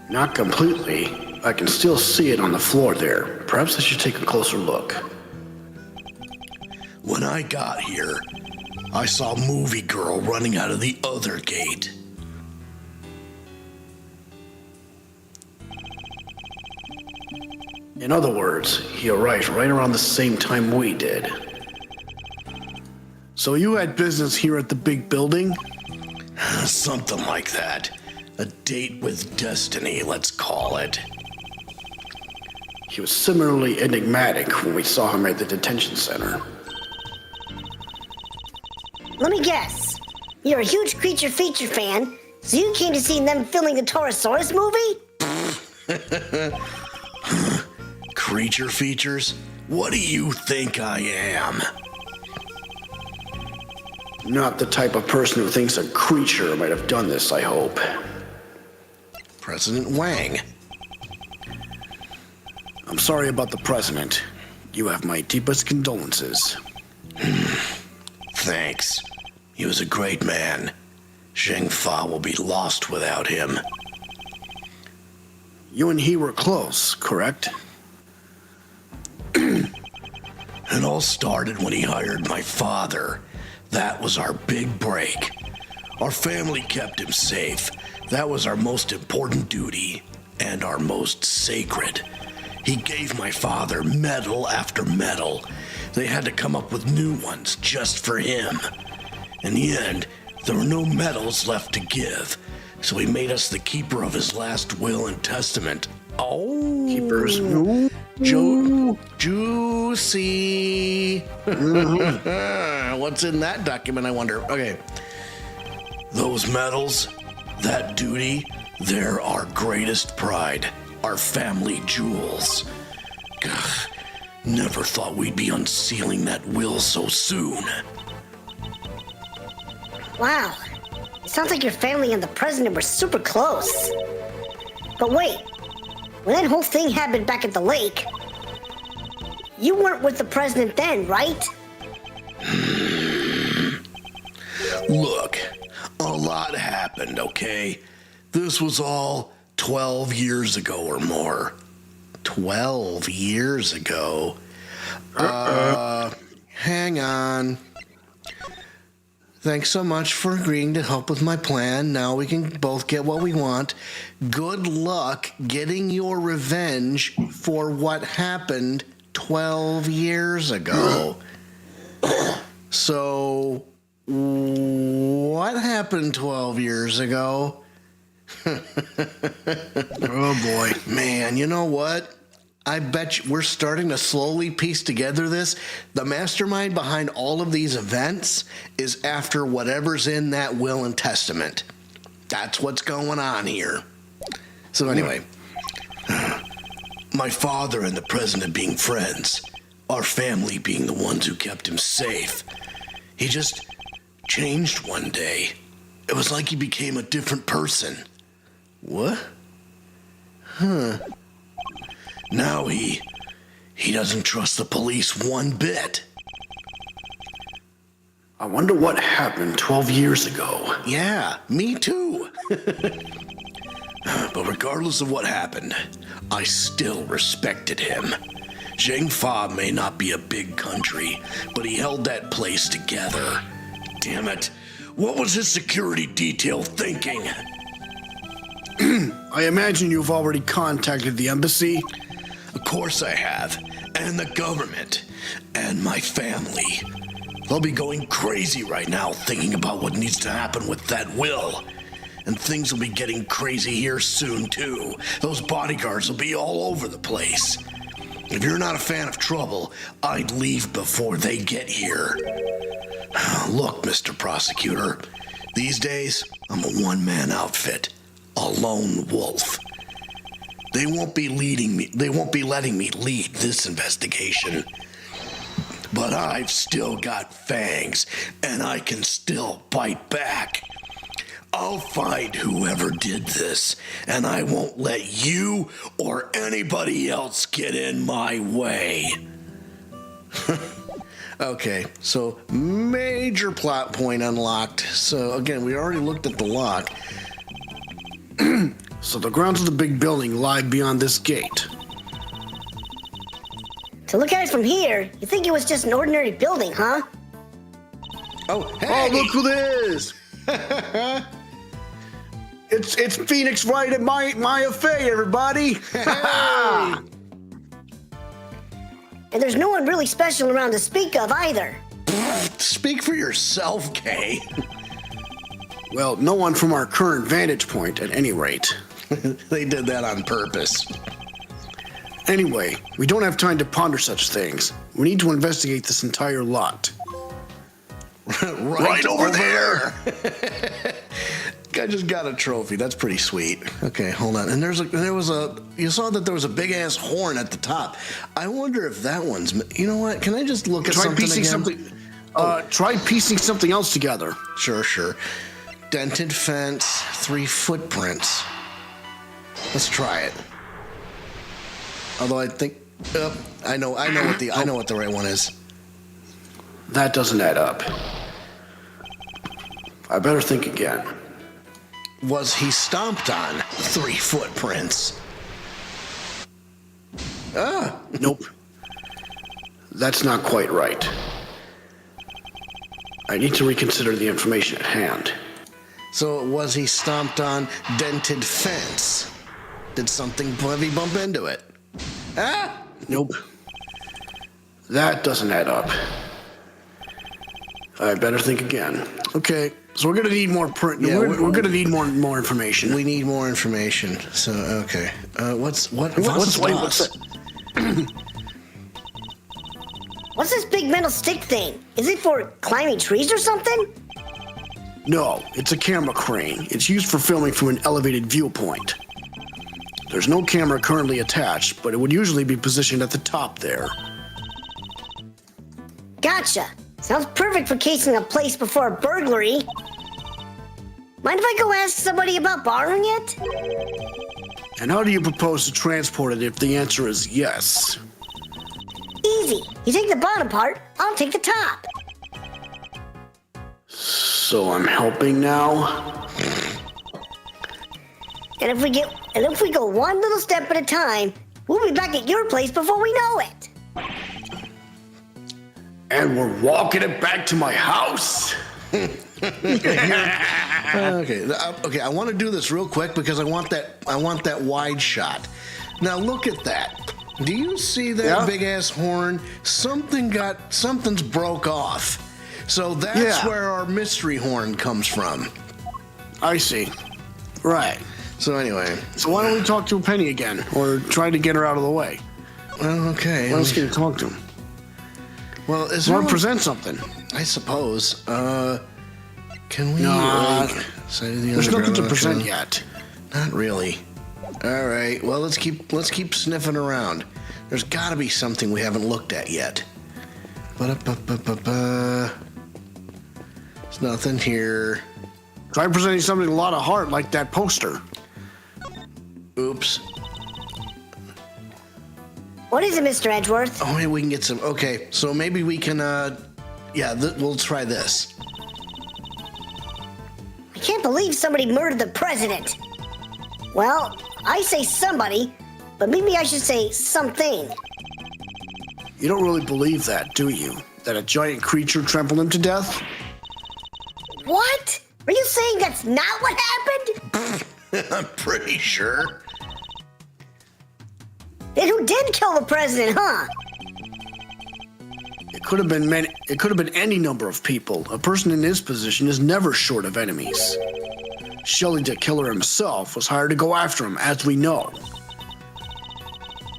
Not completely. I can still see it on the floor there. Perhaps I should take a closer look. When I got here, I saw Movie Girl running out of the other gate. In other words, he arrived right around the same time we did. So you had business here at the big building? Something like that. A date with destiny, let's call it. He was similarly enigmatic when we saw him at the detention center. Let me guess. You're a huge Creature Feature fan, so you came to see them filming the Torosaurus movie? Creature features? What do you think I am? Not the type of person who thinks a creature might have done this, I hope. President Wang. I'm sorry about the president. You have my deepest condolences. Thanks. He was a great man. Zheng Fa will be lost without him. You and he were close, correct? It all started when he hired my father. That was our big break. Our family kept him safe. That was our most important duty and our most sacred. He gave my father medal after medal. They had to come up with new ones just for him. In the end, there were no medals left to give, so he made us the keeper of his last will and testament. Oh, Keepers. Juicy. What's in that document, I wonder? Okay. Those medals, that duty, they're our greatest pride, our family jewels. Gah, never thought we'd be unsealing that will so soon. Wow. It sounds like your family and the president were super close. But wait, when that whole thing happened back at the lake, you weren't with the president then, right? Look, a lot happened, okay? This was all 12 years ago or more. 12 years ago? Hang on. Thanks so much for agreeing to help with my plan. Now we can both get what we want. Good luck getting your revenge for what happened 12 years ago. So, what happened 12 years ago? Oh boy. Man, you know what? I bet we're starting to slowly piece together this. The mastermind behind all of these events is after whatever's in that will and testament. That's what's going on here. So anyway, my father and the president being friends, our family being the ones who kept him safe. He just changed one day. It was like he became a different person. What? Huh. Now he doesn't trust the police one bit. I wonder what happened 12 years ago. Yeah, me too. But regardless of what happened, I still respected him. Zheng Fa may not be a big country, but he held that place together. Damn it. What was his security detail thinking? I imagine you've already contacted the embassy. Of course I have. And the government. And my family. They'll be going crazy right now thinking about what needs to happen with that will. And things will be getting crazy here soon, too. Those bodyguards will be all over the place. If you're not a fan of trouble, I'd leave before they get here. Look, Mr. Prosecutor, these days, I'm a one-man outfit. A lone wolf. They won't be letting me lead this investigation. But I've still got fangs, and I can still bite back. I'll find whoever did this, and I won't let you or anybody else get in my way. Okay, so major plot point unlocked. So again, we already looked at the lock. So the grounds of the big building lie beyond this gate. To look at it from here, you think it was just an ordinary building, huh? Oh, hey! Oh, look who this is! It's Phoenix Wright and Maya Fey, everybody! Hey! And there's no one really special around to speak of either. Speak for yourself, Kay. Well, no one from our current vantage point, at any rate. They did that on purpose. Anyway, we don't have time to ponder such things. We need to investigate this entire lot. right over there. I just got a trophy. That's pretty sweet. Okay, hold on. And you saw that there was a big ass horn at the top. I wonder if that one's. You know what? Can I just look at something again? Try piecing something else together. Sure. Dented fence, 3 footprints. Let's try it. Although I think, I know what the right one is. That doesn't add up. I better think again. Was he stomped on 3 footprints? Nope. That's not quite right. I need to reconsider the information at hand. So was he stomped on dented fence? Did something heavy bump into it? Nope. That doesn't add up. I better think again. Okay, so we're gonna need more we're gonna need more information. We need more information. So okay, what's that? What's this big metal stick thing? Is it for climbing trees or something? No, it's a camera crane. It's used for filming from an elevated viewpoint. There's no camera currently attached, but it would usually be positioned at the top there. Gotcha. Sounds perfect for casing a place before a burglary. Mind if I go ask somebody about borrowing it? And how do you propose to transport it if the answer is yes? Easy. You take the bottom part, I'll take the top. So I'm helping now? And if we go one little step at a time, we'll be back at your place before we know it. And we're walking it back to my house? Okay, I want to do this real quick because I want that wide shot. Now look at that. Do you see that big ass horn? Something's broke off. So that's where our mystery horn comes from. I see. Right. So anyway. So why don't we talk to Penny again? Or try to get her out of the way? Well, okay. Let's get to talk to him. Well, is there there present something? I suppose. Can we? There's nothing to present yet. Not really. All right. Well, let's keep sniffing around. There's got to be something we haven't looked at yet. There's nothing here. Try presenting something a lot of heart, like that poster. Oops. What is it, Mr. Edgeworth? Oh, maybe we can get some. Okay, so maybe we can. We'll try this. I can't believe somebody murdered the president. Well, I say somebody, but maybe I should say something. You don't really believe that, do you? That a giant creature trampled him to death? What? Are you saying that's not what happened? I'm pretty sure. Then who did kill the president, huh? It could have been many. It could have been any number of people. A person in his position is never short of enemies. Shelley De Killer himself was hired to go after him, as we know.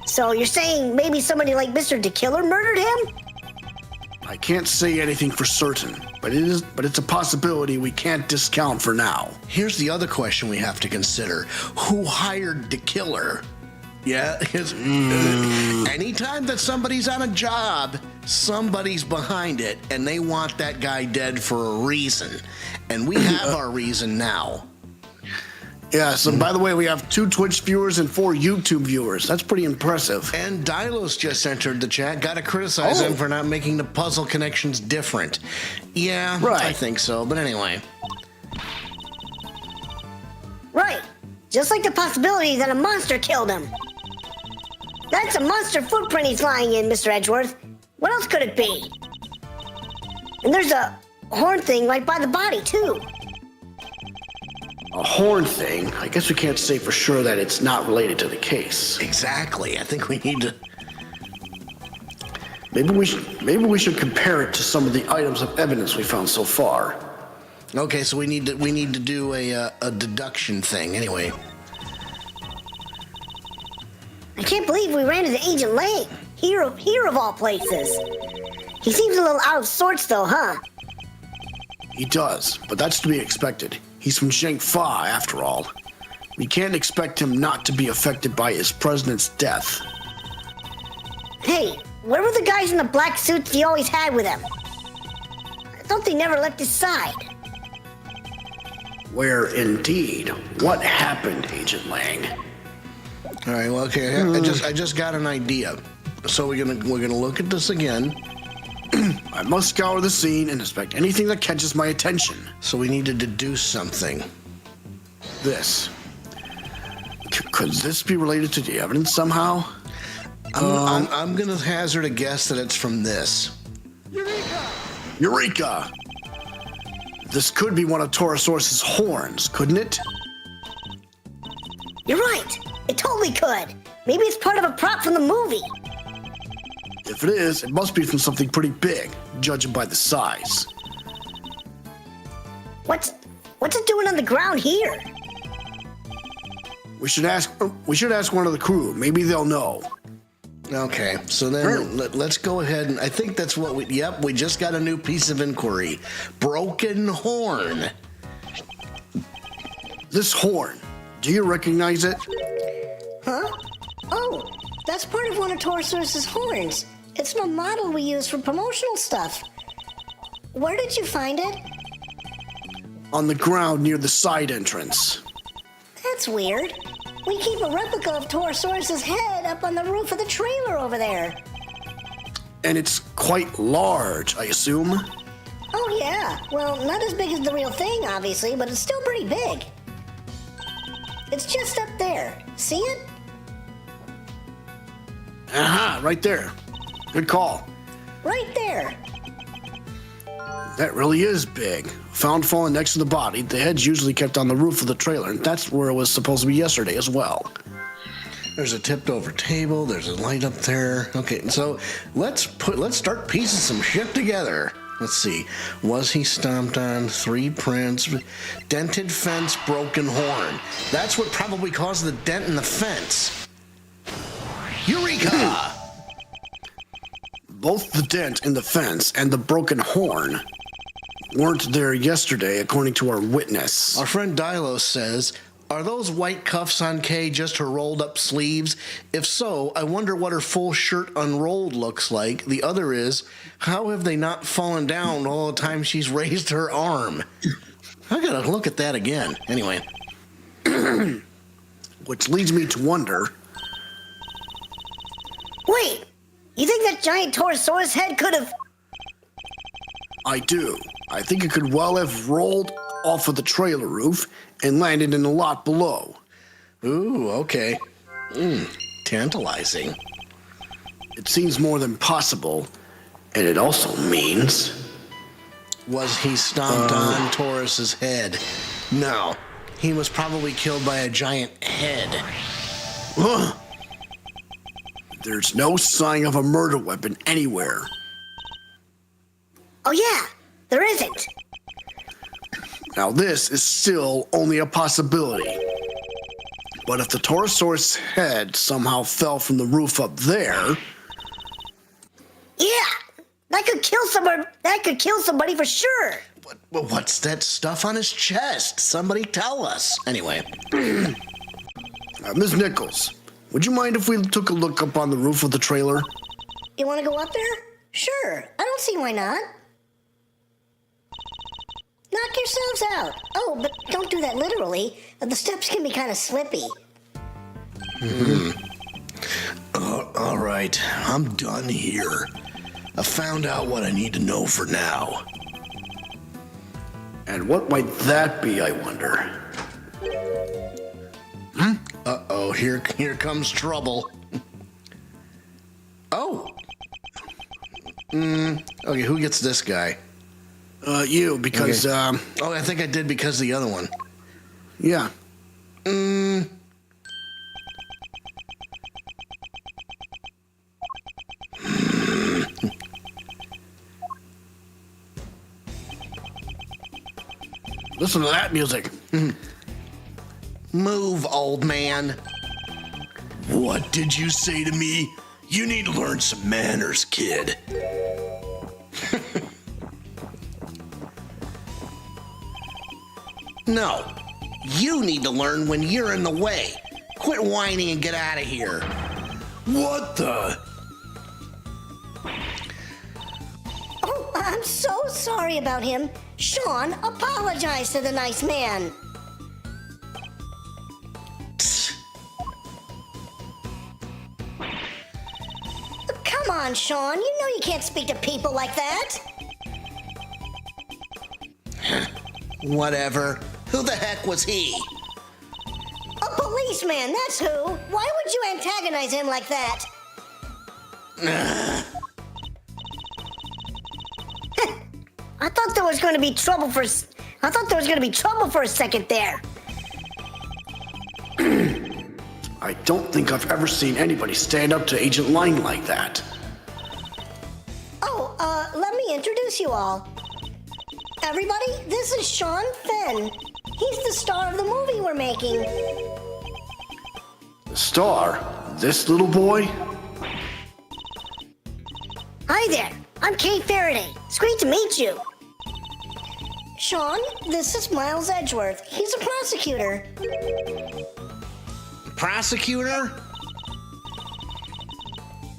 So you're saying maybe somebody like Mr. De Killer murdered him? I can't say anything for certain, but it's a possibility we can't discount for now. Here's the other question we have to consider. Who hired De Killer? Yeah, anytime that somebody's on a job, somebody's behind it, and they want that guy dead for a reason. And we have our reason now. Yeah, so by the way, we have 2 Twitch viewers and 4 YouTube viewers. That's pretty impressive. And Dylos just entered the chat. Gotta criticize him for not making the puzzle connections different. Yeah, right. I think so, but anyway. Right. Just like the possibility that a monster killed him. That's a monster footprint he's lying in, Mr. Edgeworth. What else could it be? And there's a horn thing right by the body, too. A horn thing? I guess we can't say for sure that it's not related to the case. Exactly. I think we need to... Maybe we should compare it to some of the items of evidence we found so far. Okay, so we need to do a deduction thing. Anyway. I can't believe we ran into Agent Lang. Here of all places. He seems a little out of sorts, though, huh? He does, but that's to be expected. He's from Zheng Fa, after all. We can't expect him not to be affected by his president's death. Hey, where were the guys in the black suits he always had with him? I thought they never left his side. Where indeed? What happened, Agent Lang? All right. Well, okay. I just got an idea. So we're gonna look at this again. I must scour the scene and inspect anything that catches my attention. So we need to deduce something. This. Could this be related to the evidence somehow? I'm gonna hazard a guess that it's from this. Eureka! This could be one of Taurosaurus's horns, couldn't it? You're right. It totally could. Maybe it's part of a prop from the movie. If it is, it must be from something pretty big, judging by the size. What's it doing on the ground here? We should ask one of the crew. Maybe they'll know. Okay, so then let's go ahead and I think that's what we just got a new piece of inquiry. Broken horn. This horn, do you recognize it? Huh? Oh, that's part of one of Taurosaurus's horns. It's a model we use for promotional stuff. Where did you find it? On the ground near the side entrance. That's weird. We keep a replica of Taurosaurus's head up on the roof of the trailer over there. And it's quite large, I assume? Oh yeah. Well, not as big as the real thing, obviously, but it's still pretty big. It's just up there. See it? Aha, right there. Good call. Right there. That really is big. Found fallen next to the body. The head's usually kept on the roof of the trailer, and that's where it was supposed to be yesterday as well. There's a tipped over table. There's a light up there. Okay, so let's start piecing some shit together. Let's see. Was he stomped on? 3 prints. Dented fence, broken horn. That's what probably caused the dent in the fence. Eureka! Both the dent in the fence and the broken horn weren't there yesterday, according to our witness. Our friend Dylos says, are those white cuffs on Kay just her rolled up sleeves? If so, I wonder what her full shirt unrolled looks like. The other is, how have they not fallen down all the time she's raised her arm? I gotta look at that again. Anyway. Which leads me to wonder... Wait, you think that giant Taurosaurus head could have... I do. I think it could well have rolled off of the trailer roof and landed in the lot below. Ooh, okay. Tantalizing. It seems more than possible, and it also means... Was he stomped on Taurus's head? No. He was probably killed by a giant head. There's no sign of a murder weapon anywhere. Oh yeah, there isn't. Now this is still only a possibility. But if the Taurosaurus head somehow fell from the roof up there... Yeah, that could kill somebody for sure. But what's that stuff on his chest? Somebody tell us. Anyway. Ms. Nichols, would you mind if we took a look up on the roof of the trailer? You want to go up there? Sure, I don't see why not. Knock yourselves out. Oh, but don't do that literally. The steps can be kind of slippy. All right, I'm done here. I found out what I need to know for now. And what might that be, I wonder? Uh-oh, here comes trouble. Oh. Okay, who gets this guy? You, because, Okay. Oh, I think I did because of the other one. Yeah. Listen to that music. Move, old man. What did you say to me? You need to learn some manners, kid. No, you need to learn when you're in the way. Quit whining and get out of here. What the? Oh, I'm so sorry about him. Sean, apologize to the nice man. Come on, Sean. You know you can't speak to people like that. Whatever. Who the heck was he? A policeman, that's who. Why would you antagonize him like that? I thought there was going to be trouble for a second there. I don't think I've ever seen anybody stand up to Agent Lang like that. Oh, let me introduce you all. Everybody, this is Sean Fenn. He's the star of the movie we're making. The star? This little boy? Hi there, I'm Kay Farraday. It's great to meet you. Sean, this is Miles Edgeworth. He's a prosecutor. Prosecutor?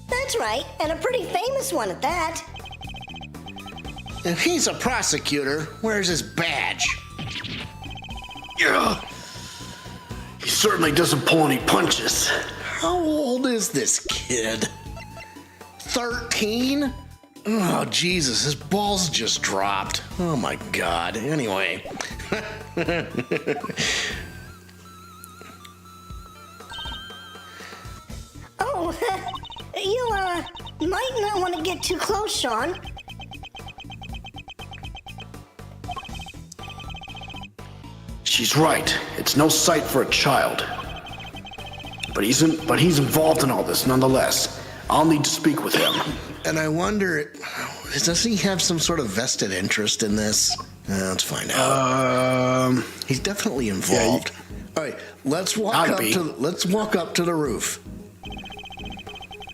That's right, and a pretty famous one at that. If he's a prosecutor, where's his badge? Yeah. He certainly doesn't pull any punches. How old is this kid? 13? Oh, Jesus, his balls just dropped. Oh, my God. Anyway. Oh, you might not want to get too close, Sean. She's right. It's no sight for a child. But he's involved in all this nonetheless. I'll need to speak with him. And I wonder, does he have some sort of vested interest in this? Let's find out. He's definitely involved. All right, let's walk up to the roof.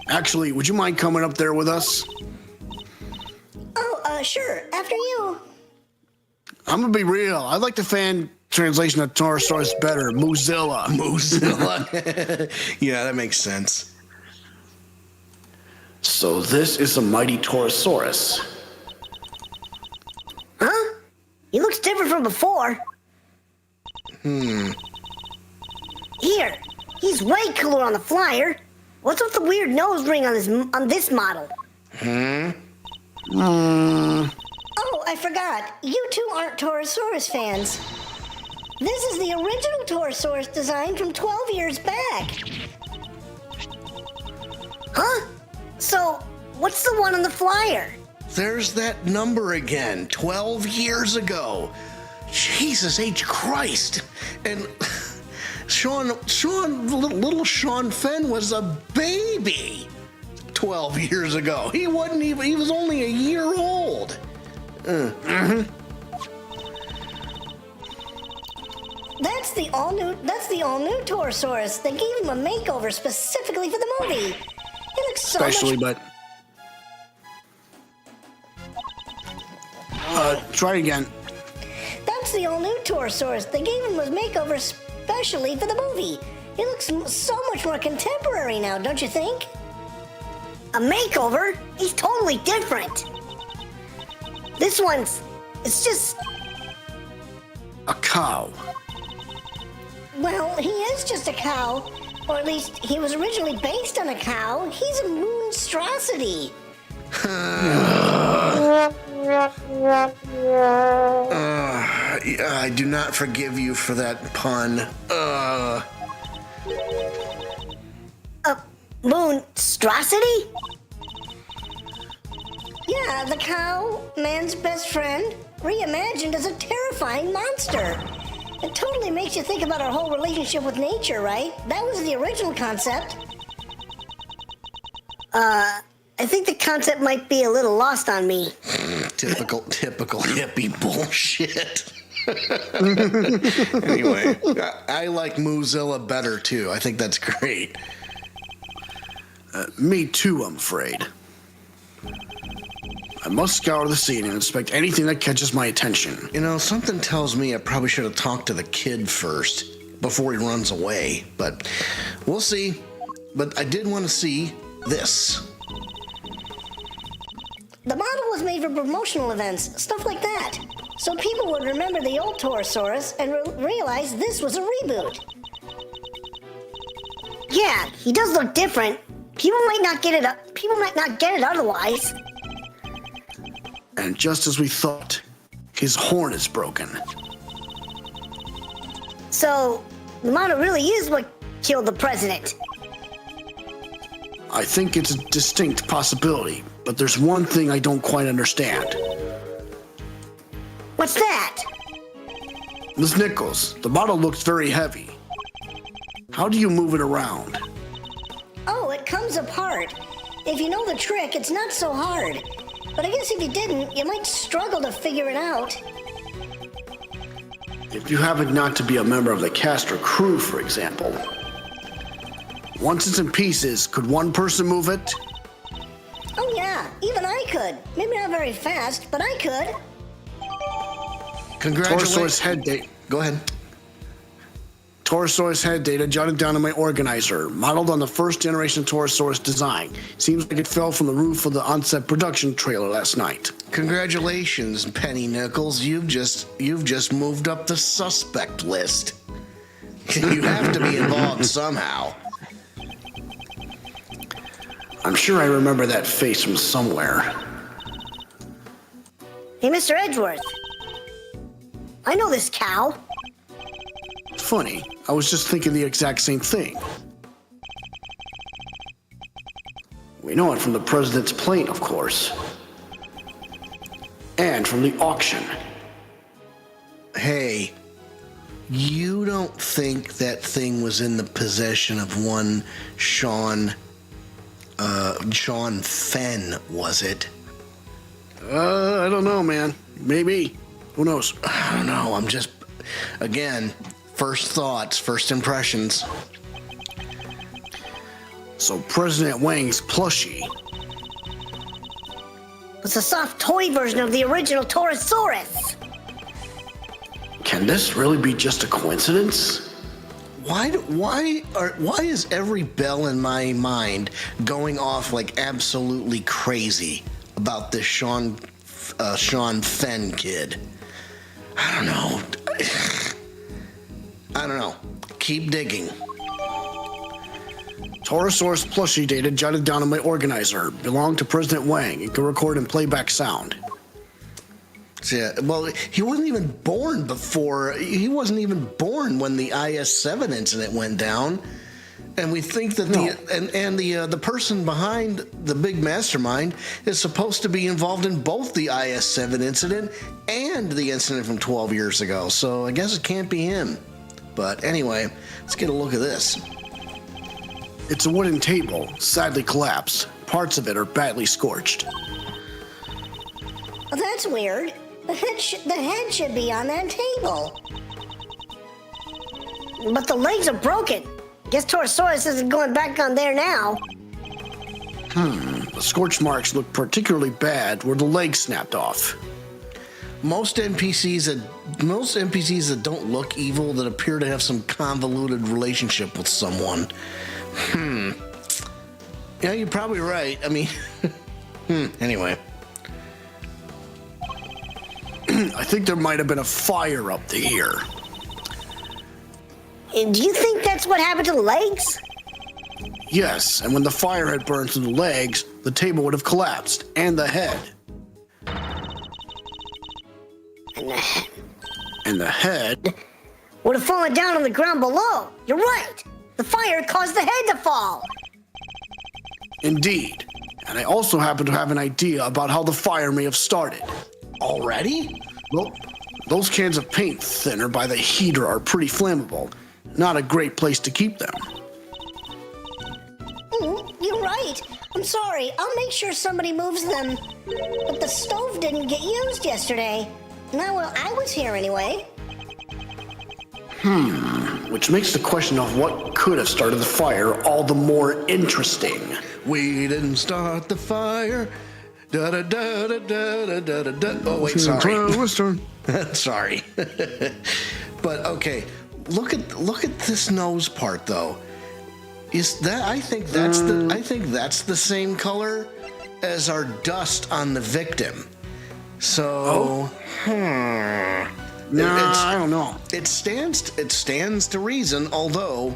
Actually, would you mind coming up there with us? Oh, sure. After you. I'm gonna be real. I like the fan translation of Taurosaurus better. Mozilla. Mozilla. Yeah, that makes sense. So this is a mighty Taurosaurus. Huh? He looks different from before. Here, he's way cooler on the flyer. What's with the weird nose ring on this model? Oh, I forgot. You two aren't Taurosaurus fans. This is the original Taurosaurus design from 12 years back. Huh? So, what's the one on the flyer? there's that number again. 12 years ago. Jesus H. Christ. And little Sean Fenn was a baby 12 years ago. He was only a year old. That's the all-new Torosaurus. They gave him a makeover specifically for the movie. He looks so Especially, much... but... try again. That's the all-new Torosaurus. They gave him a makeover especially for the movie. He looks so much more contemporary now, don't you think? A makeover? He's totally different. This one's... it's just... A cow. Well, he is just a cow. Or at least, he was originally based on a cow. He's a monstrosity. I do not forgive you for that pun. Monstrosity? Yeah, the cow, man's best friend, reimagined as a terrifying monster. It totally makes you think about our whole relationship with nature, right? That was the original concept. I think the concept might be a little lost on me. Typical hippie bullshit. Anyway, I like Mozilla better too. I think that's great. Me too, I'm afraid. I must scour the scene and inspect anything that catches my attention. You know, something tells me I probably should have talked to the kid first before he runs away, but we'll see. But I did want to see this. The model was made for promotional events, stuff like that. So people would remember the old Torosaurus and realize this was a reboot. Yeah, he does look different. People might not get it otherwise. And just as we thought, his horn is broken. So, the model really is what killed the president. I think it's a distinct possibility, but there's one thing I don't quite understand. What's that? Ms. Nichols, the model looks very heavy. How do you move it around? Oh, it comes apart. If you know the trick, it's not so hard. But I guess if you didn't, you might struggle to figure it out. If you happen not to be a member of the cast or crew, for example. Once it's in pieces, could one person move it? Oh yeah, even I could. Maybe not very fast, but I could. Congratulations. Torosaurus head date. Go ahead. Torosaurus head data jotted down in my organizer, modeled on the first generation Torosaurus design. Seems like it fell from the roof of the on-set production trailer last night. Congratulations, Penny Nichols. You've just moved up the suspect list. You have to be involved somehow. I'm sure I remember that face from somewhere. Hey, Mr. Edgeworth. I know this cow. Funny, I was just thinking the exact same thing. We know it from the president's plane, of course. And from the auction. Hey, you don't think that thing was in the possession of one Sean Fenn, was it? I don't know, man. Maybe. Who knows? I don't know. I'm just, again, first thoughts, first impressions. So President Wang's plushie. It's a soft toy version of the original Torosaurus. Can this really be just a coincidence? Why is every bell in my mind going off like absolutely crazy about this Sean Fenn kid? I don't know. Keep digging. Torosaurus plushie data jotted down in my organizer. Belonged to President Wang. It can record and play back sound. Yeah, well, he wasn't even born when the IS-7 incident went down. And we think that the person behind the big mastermind is supposed to be involved in both the IS-7 incident and the incident from 12 years ago. So I guess it can't be him. But anyway, let's get a look at this. It's a wooden table, sadly collapsed. Parts of it are badly scorched. Oh, that's weird. The head should be on that table. But the legs are broken. Guess Torosaurus isn't going back on there now. The scorch marks look particularly bad where the leg snapped off. Most NPCs that don't look evil, that appear to have some convoluted relationship with someone. Yeah, you're probably right. I mean, anyway. I think there might have been a fire up to here. Do you think that's what happened to the legs? Yes, and when the fire had burned through the legs, the table would have collapsed, and the head. And the head would have fallen down on the ground below. You're right. The fire caused the head to fall. Indeed. And I also happen to have an idea about how the fire may have started. Already? Well, those cans of paint thinner by the heater are pretty flammable. Not a great place to keep them. You're right. I'm sorry. I'll make sure somebody moves them. But the stove didn't get used yesterday. Not while I was here anyway. Which makes the question of what could have started the fire all the more interesting. We didn't start the fire. Da da da da da da da da. Oh wait, sorry. Sorry. But okay, look at this nose part though. Is that I think that's the same color as our dust on the victim. So I don't know. It stands to reason, although,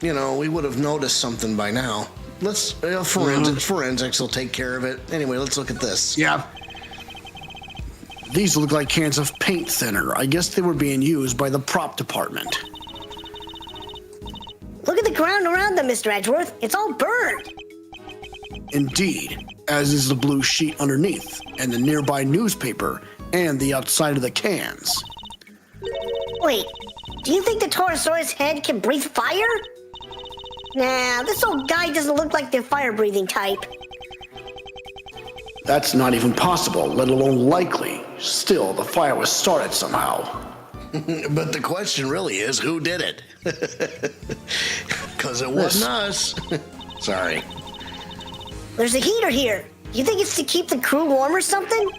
we would have noticed something by now. Let's forensics will take care of it. Anyway, let's look at this. Yeah. These look like cans of paint thinner. I guess they were being used by the prop department. Look at the ground around them, Mr. Edgeworth. It's all burned. Indeed, as is the blue sheet underneath, and the nearby newspaper, and the outside of the cans. Wait, do you think the Torosaurus head can breathe fire? Nah, this old guy doesn't look like the fire-breathing type. That's not even possible, let alone likely. Still, the fire was started somehow. But the question really is, who did it? Because it wasn't us. Sorry. There's a heater here. You think it's to keep the crew warm or something?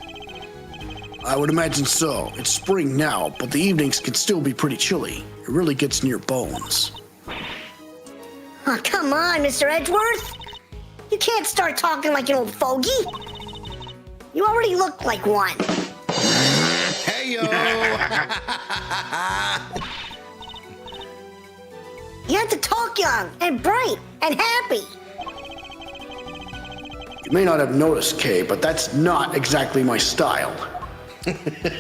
I would imagine so. It's spring now, but the evenings can still be pretty chilly. It really gets near bones. Oh, come on, Mr. Edgeworth. You can't start talking like an old fogey. You already look like one. Hey-yo! You have to talk young and bright and happy. You may not have noticed, Kay, but that's not exactly my style.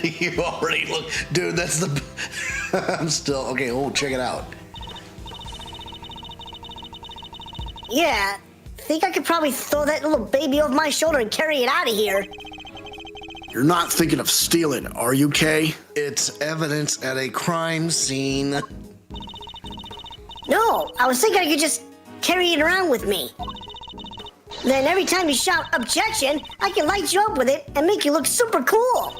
You already look... Dude, that's the... I'm still... Okay, check it out. Yeah, think I could probably throw that little baby over my shoulder and carry it out of here. You're not thinking of stealing, are you, Kay? It's evidence at a crime scene. No, I was thinking I could just carry it around with me. Then every time you shout objection, I can light you up with it and make you look super cool.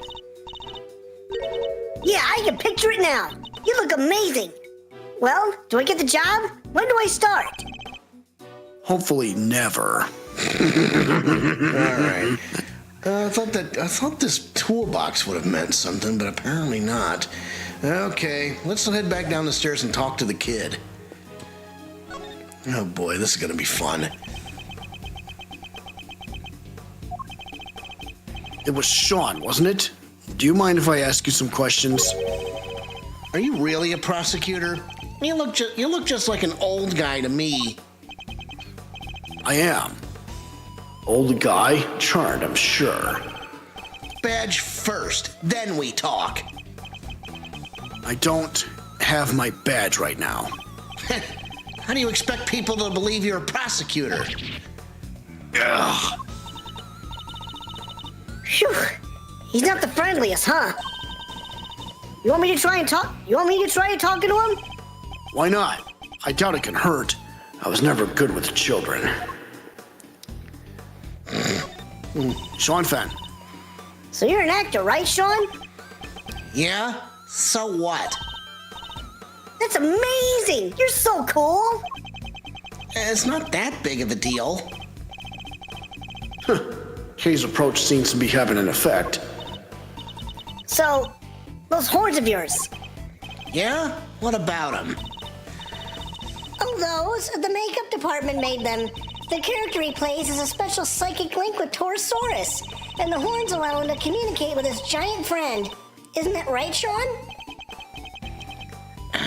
Yeah, I can picture it now. You look amazing. Well, do I get the job? When do I start? Hopefully never. All right. I thought this toolbox would have meant something, but apparently not. Okay, let's head back down the stairs and talk to the kid. Oh boy, this is gonna be fun. It was Sean, wasn't it? Do you mind if I ask you some questions? Are you really a prosecutor? You look just like an old guy to me. I am. Old guy, charmed, I'm sure. Badge first, then we talk. I don't have my badge right now. How do you expect people to believe you're a prosecutor? Ugh. Phew. He's not the friendliest, huh? You want me to try talking to him? Why not? I doubt it can hurt. I was never good with children. Sean Fan. So you're an actor, right, Sean? Yeah? So what? That's amazing! You're so cool! It's not that big of a deal. Kay's approach seems to be having an effect. So, those horns of yours. Yeah? What about them? Oh, those? The makeup department made them. The character he plays is a special psychic link with Torosaurus, and the horns allow him to communicate with his giant friend. Isn't that right, Sean?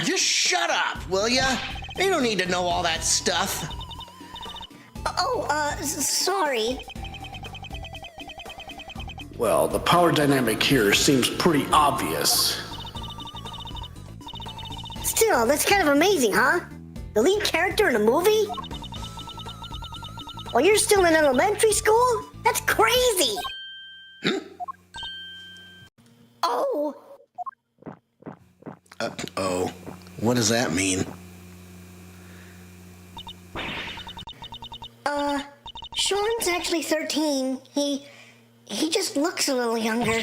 Just shut up, will ya? You don't need to know all that stuff. Sorry. Well, the power dynamic here seems pretty obvious. Still, that's kind of amazing, huh? The lead character in a movie? While you're still in elementary school? That's crazy! Oh! Oh. What does that mean? Sean's actually 13. He just looks a little younger.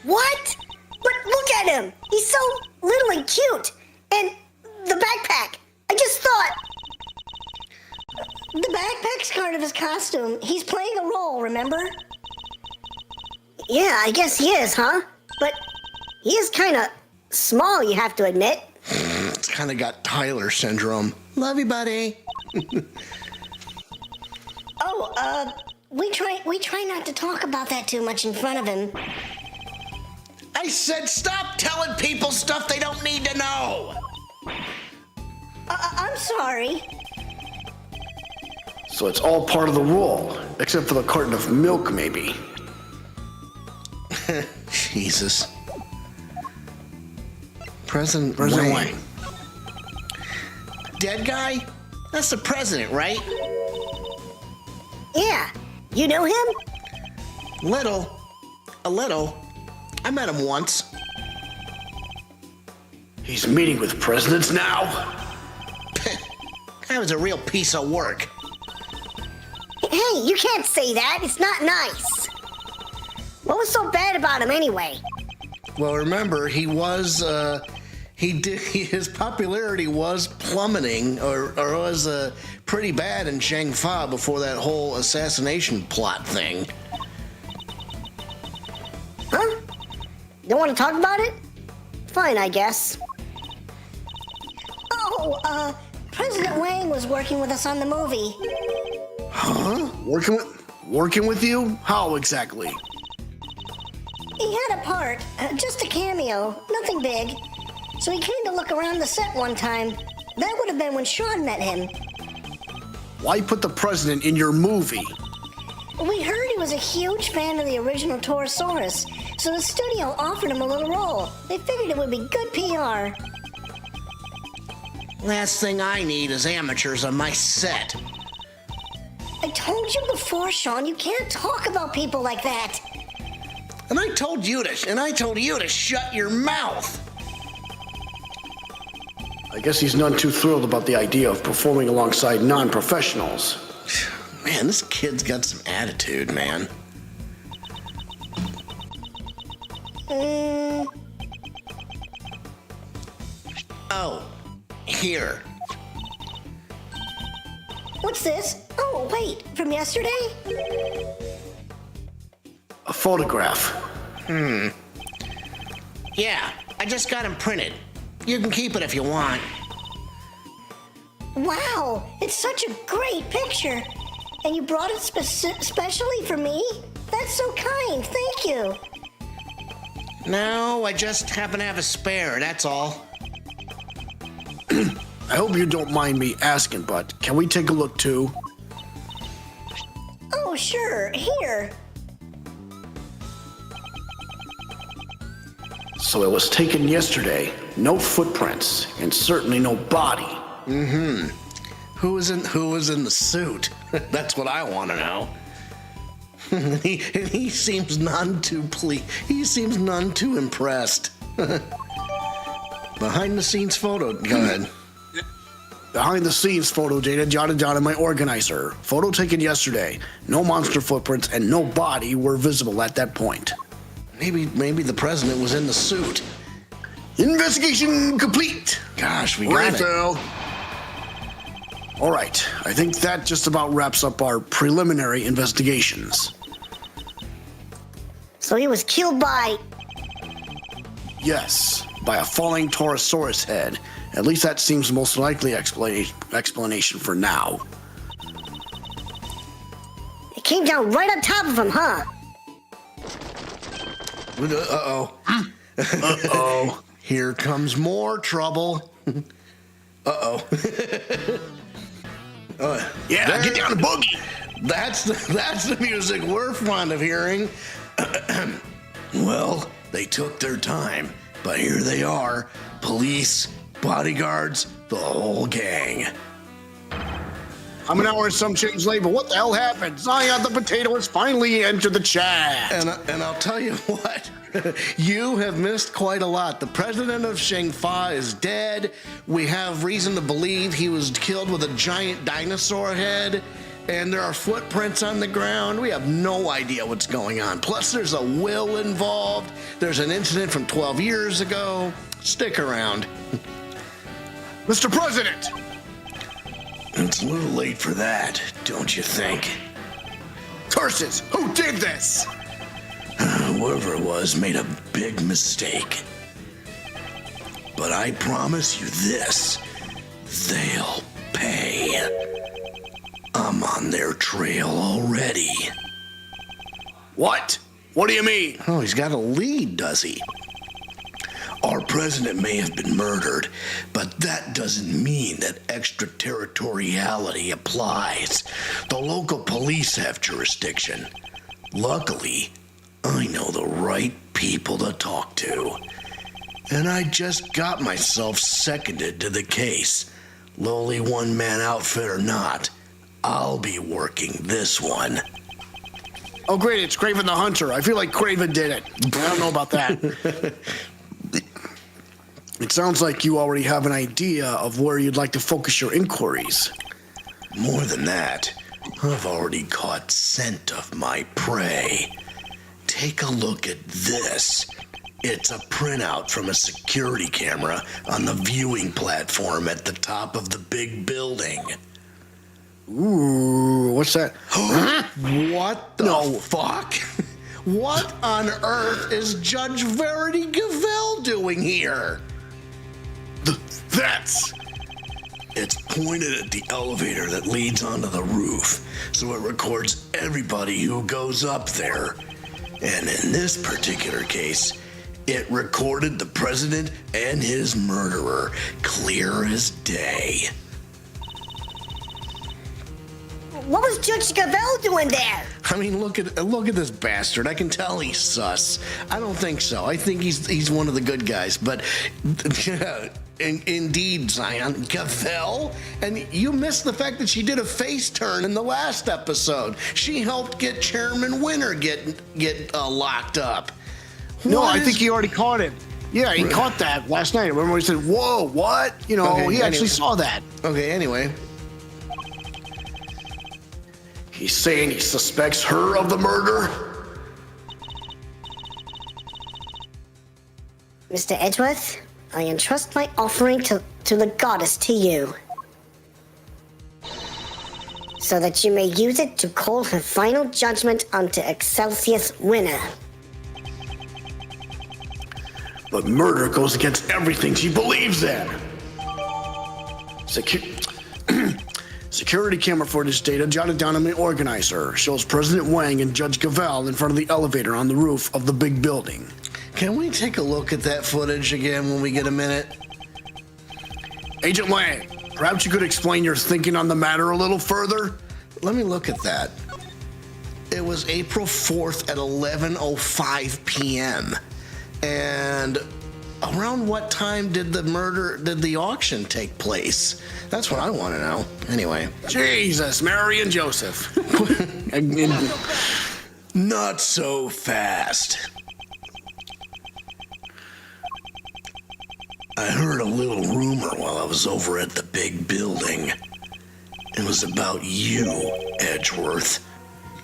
What? But look at him! He's so little and cute! And the backpack! I just thought... The backpack's part of his costume. He's playing a role, remember? Yeah, I guess he is, huh? But he is kind of small, you have to admit. It's kind of got Tyler syndrome. Love you, buddy. We try not to talk about that too much in front of him. I said stop telling people stuff they don't need to know. I'm sorry. So it's all part of the role, except for the carton of milk, maybe. Jesus. President Wang. Dead guy? That's the president, right? Yeah. You know him? A little. I met him once. He's meeting with presidents now? That was a real piece of work. Hey, you can't say that. It's not nice. What was so bad about him anyway? Well, remember, his popularity was plummeting, or was pretty bad in Zheng Fa before that whole assassination plot thing. Huh? Don't want to talk about it? Fine, I guess. Oh, President Wang was working with us on the movie. Huh? Working with you? How exactly? He had a part, just a cameo, nothing big. So he came to look around the set one time. That would have been when Sean met him. Why put the president in your movie? We heard he was a huge fan of the original Torosaurus, so the studio offered him a little role. They figured it would be good PR. Last thing I need is amateurs on my set. I told you before, Sean, you can't talk about people like that. And I told you to shut your mouth. I guess he's none too thrilled about the idea of performing alongside non-professionals. Man, this kid's got some attitude, man. Oh, here. What's this? Oh, wait, from yesterday? A photograph. Yeah, I just got him printed. You can keep it if you want. Wow, it's such a great picture. And you brought it specially for me? That's so kind, thank you. No, I just happen to have a spare, that's all. I hope you don't mind me asking, but can we take a look too? Oh, sure, here. So it was taken yesterday. No footprints, and certainly no body. Who was in the suit? That's what I want to know. he seems none too impressed. Behind the scenes photo. Go ahead. Behind the scenes photo data jotted down in my organizer. Photo taken yesterday. No monster footprints and no body were visible at that point. Maybe the president was in the suit. Investigation complete. Gosh, we got it. Phil. All right, I think that just about wraps up our preliminary investigations. So he was killed by... Yes, by a falling Taurosaurus head. At least that seems the most likely explanation for now. It came down right on top of him, huh? Uh-oh. Uh-oh. Here comes more trouble. Uh-oh. Yeah, get down the boogie. That's the music we're fond of hearing. Well, they took their time, but here they are. Police, bodyguards, the whole gang. I'm an hour and some change late, but what the hell happened? Zion the Potato has finally entered the chat. And I'll tell you what, you have missed quite a lot. The President of Zheng Fa is dead. We have reason to believe he was killed with a giant dinosaur head. And there are footprints on the ground. We have no idea what's going on. Plus, there's a will involved. There's an incident from 12 years ago. Stick around. Mr. President! It's a little late for that, don't you think? Curses! Who did this? Whoever it was made a big mistake. But I promise you this, they'll pay. I'm on their trail already. What? What do you mean? Oh, he's got a lead, does he? Our president may have been murdered, but that doesn't mean that extraterritoriality applies. The local police have jurisdiction. Luckily, I know the right people to talk to. And I just got myself seconded to the case. Lowly one-man outfit or not, I'll be working this one. Oh, great, it's Craven the Hunter. I feel like Craven did it. I don't know about that. It sounds like you already have an idea of where you'd like to focus your inquiries. More than that, I've already caught scent of my prey. Take a look at this. It's a printout from a security camera on the viewing platform at the top of the big building. Ooh, what's that? What the fuck? What on earth is Judge Verity Gavelle doing here? It's pointed at the elevator that leads onto the roof, so it records everybody who goes up there. And in this particular case, it recorded the president and his murderer, clear as day. What was Judge Gavelle doing there? I mean, look at this bastard. I can tell he's sus. I don't think so. I think he's one of the good guys. But indeed, Zion, Gavelle, and you missed the fact that she did a face turn in the last episode. She helped get Chairman Winner get locked up. No, I think he already caught him. Yeah, he caught that last night. Remember he said, "Whoa, what?" You know, Okay, he actually saw that. Okay, anyway. He's saying he suspects her of the murder? Mr. Edgeworth, I entrust my offering to the goddess to you, so that you may use it to call her final judgment unto Excelsius Winner. But murder goes against everything she believes in. Security camera footage data jotted down in my organizer shows President Wang and Judge Gavelle in front of the elevator on the roof of the big building. Can we take a look at that footage again when we get a minute? Agent Wang, perhaps you could explain your thinking on the matter a little further? Let me look at that. It was April 4th at 11:05 p.m. And around what time did the auction take place? That's what I want to know. Anyway. Jesus, Mary and Joseph. Not so fast. I heard a little rumor while I was over at the big building. It was about you, Edgeworth.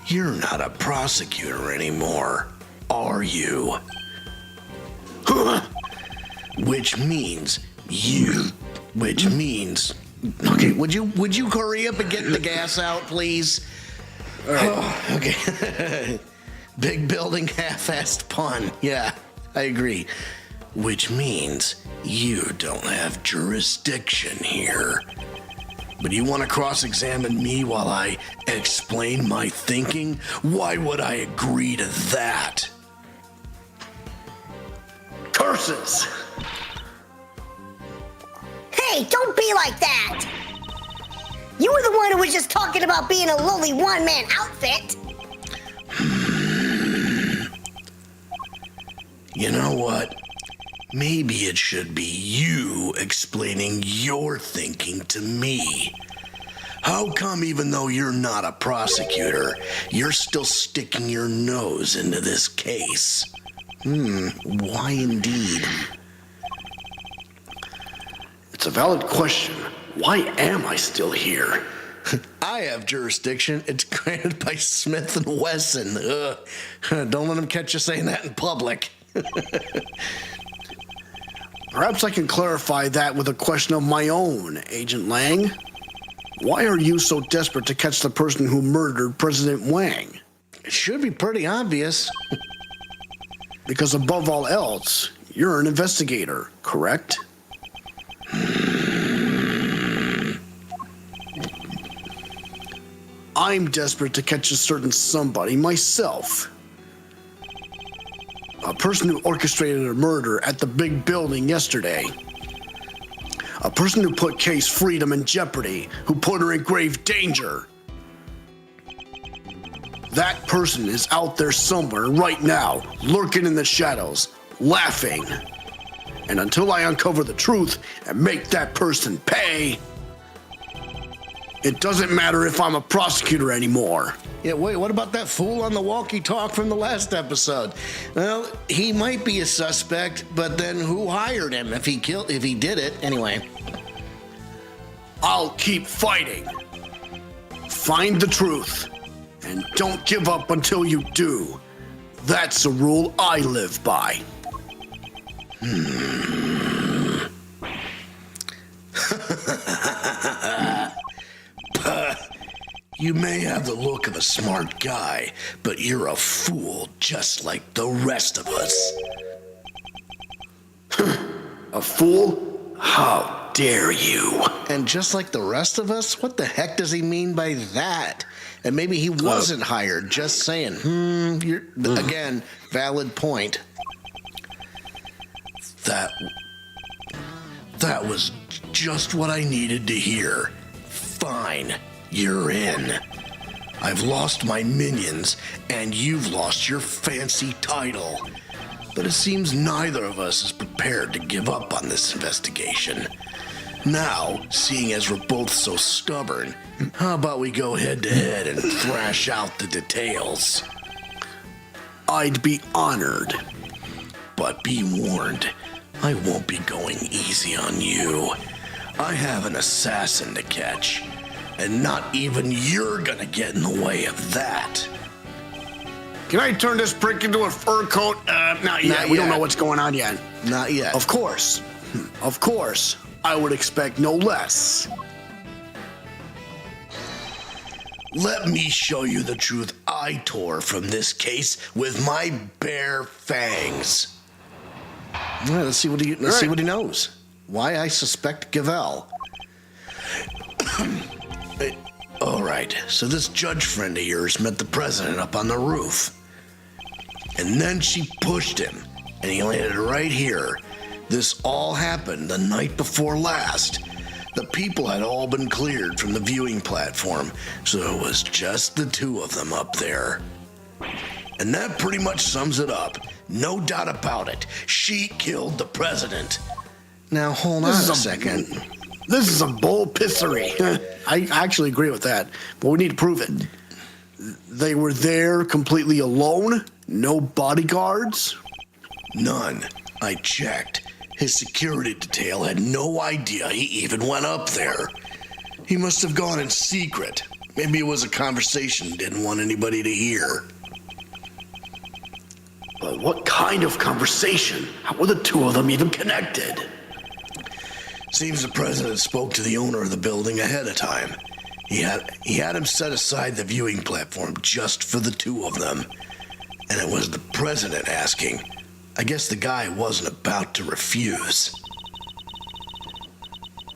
You're not a prosecutor anymore, are you? Which means. Okay, would you hurry up and get the gas out, please? All right. Oh, okay. Big building, half-assed pun. Yeah, I agree. Which means you don't have jurisdiction here. But you want to cross-examine me while I explain my thinking? Why would I agree to that? Curses! Hey, don't be like that! You were the one who was just talking about being a lowly one-man outfit! You know what? Maybe it should be you explaining your thinking to me. How come even though you're not a prosecutor, you're still sticking your nose into this case? Why indeed? It's a valid question. Why am I still here? I have jurisdiction. It's granted by Smith & Wesson. Don't let them catch you saying that in public. Perhaps I can clarify that with a question of my own, Agent Lang. Why are you so desperate to catch the person who murdered President Wang? It should be pretty obvious. Because above all else, you're an investigator, correct? I'm desperate to catch a certain somebody myself. A person who orchestrated a murder at the big building yesterday. A person who put Kay's freedom in jeopardy, who put her in grave danger. That person is out there somewhere right now, lurking in the shadows, laughing. And until I uncover the truth and make that person pay, it doesn't matter if I'm a prosecutor anymore. Yeah, wait, what about that fool on the walkie-talkie from the last episode? Well, he might be a suspect, but then who hired him if he did it? Anyway. I'll keep fighting. Find the truth. And don't give up until you do. That's a rule I live by. You may have the look of a smart guy, but you're a fool just like the rest of us. A fool? How dare you? And just like the rest of us? What the heck does he mean by that? And maybe he wasn't hired, just saying. Again, valid point. That was just what I needed to hear. Fine, you're in. I've lost my minions, and you've lost your fancy title. But it seems neither of us is prepared to give up on this investigation. Now, seeing as we're both so stubborn, how about we go head-to-head and thrash out the details? I'd be honored. But be warned, I won't be going easy on you. I have an assassin to catch, and not even you're gonna get in the way of that. Can I turn this prick into a fur coat? Not yet. We don't know what's going on yet. Not yet. Of course. I would expect no less. Let me show you the truth I tore from this case with my bare fangs. All right, let's see what he knows. Why I suspect Gavelle. All right, so this judge friend of yours met the president up on the roof. And then she pushed him, and he landed right here. This all happened the night before last. The people had all been cleared from the viewing platform, so it was just the two of them up there. And that pretty much sums it up. No doubt about it. She killed the president. Now, hold on a second. This is some bull-pissery. I actually agree with that, but we need to prove it. They were there completely alone? No bodyguards? None. I checked. His security detail had no idea he even went up there. He must have gone in secret. Maybe it was a conversation he didn't want anybody to hear. But what kind of conversation? How were the two of them even connected? Seems the president spoke to the owner of the building ahead of time. He had him set aside the viewing platform just for the two of them. And it was the president asking. I guess the guy wasn't about to refuse.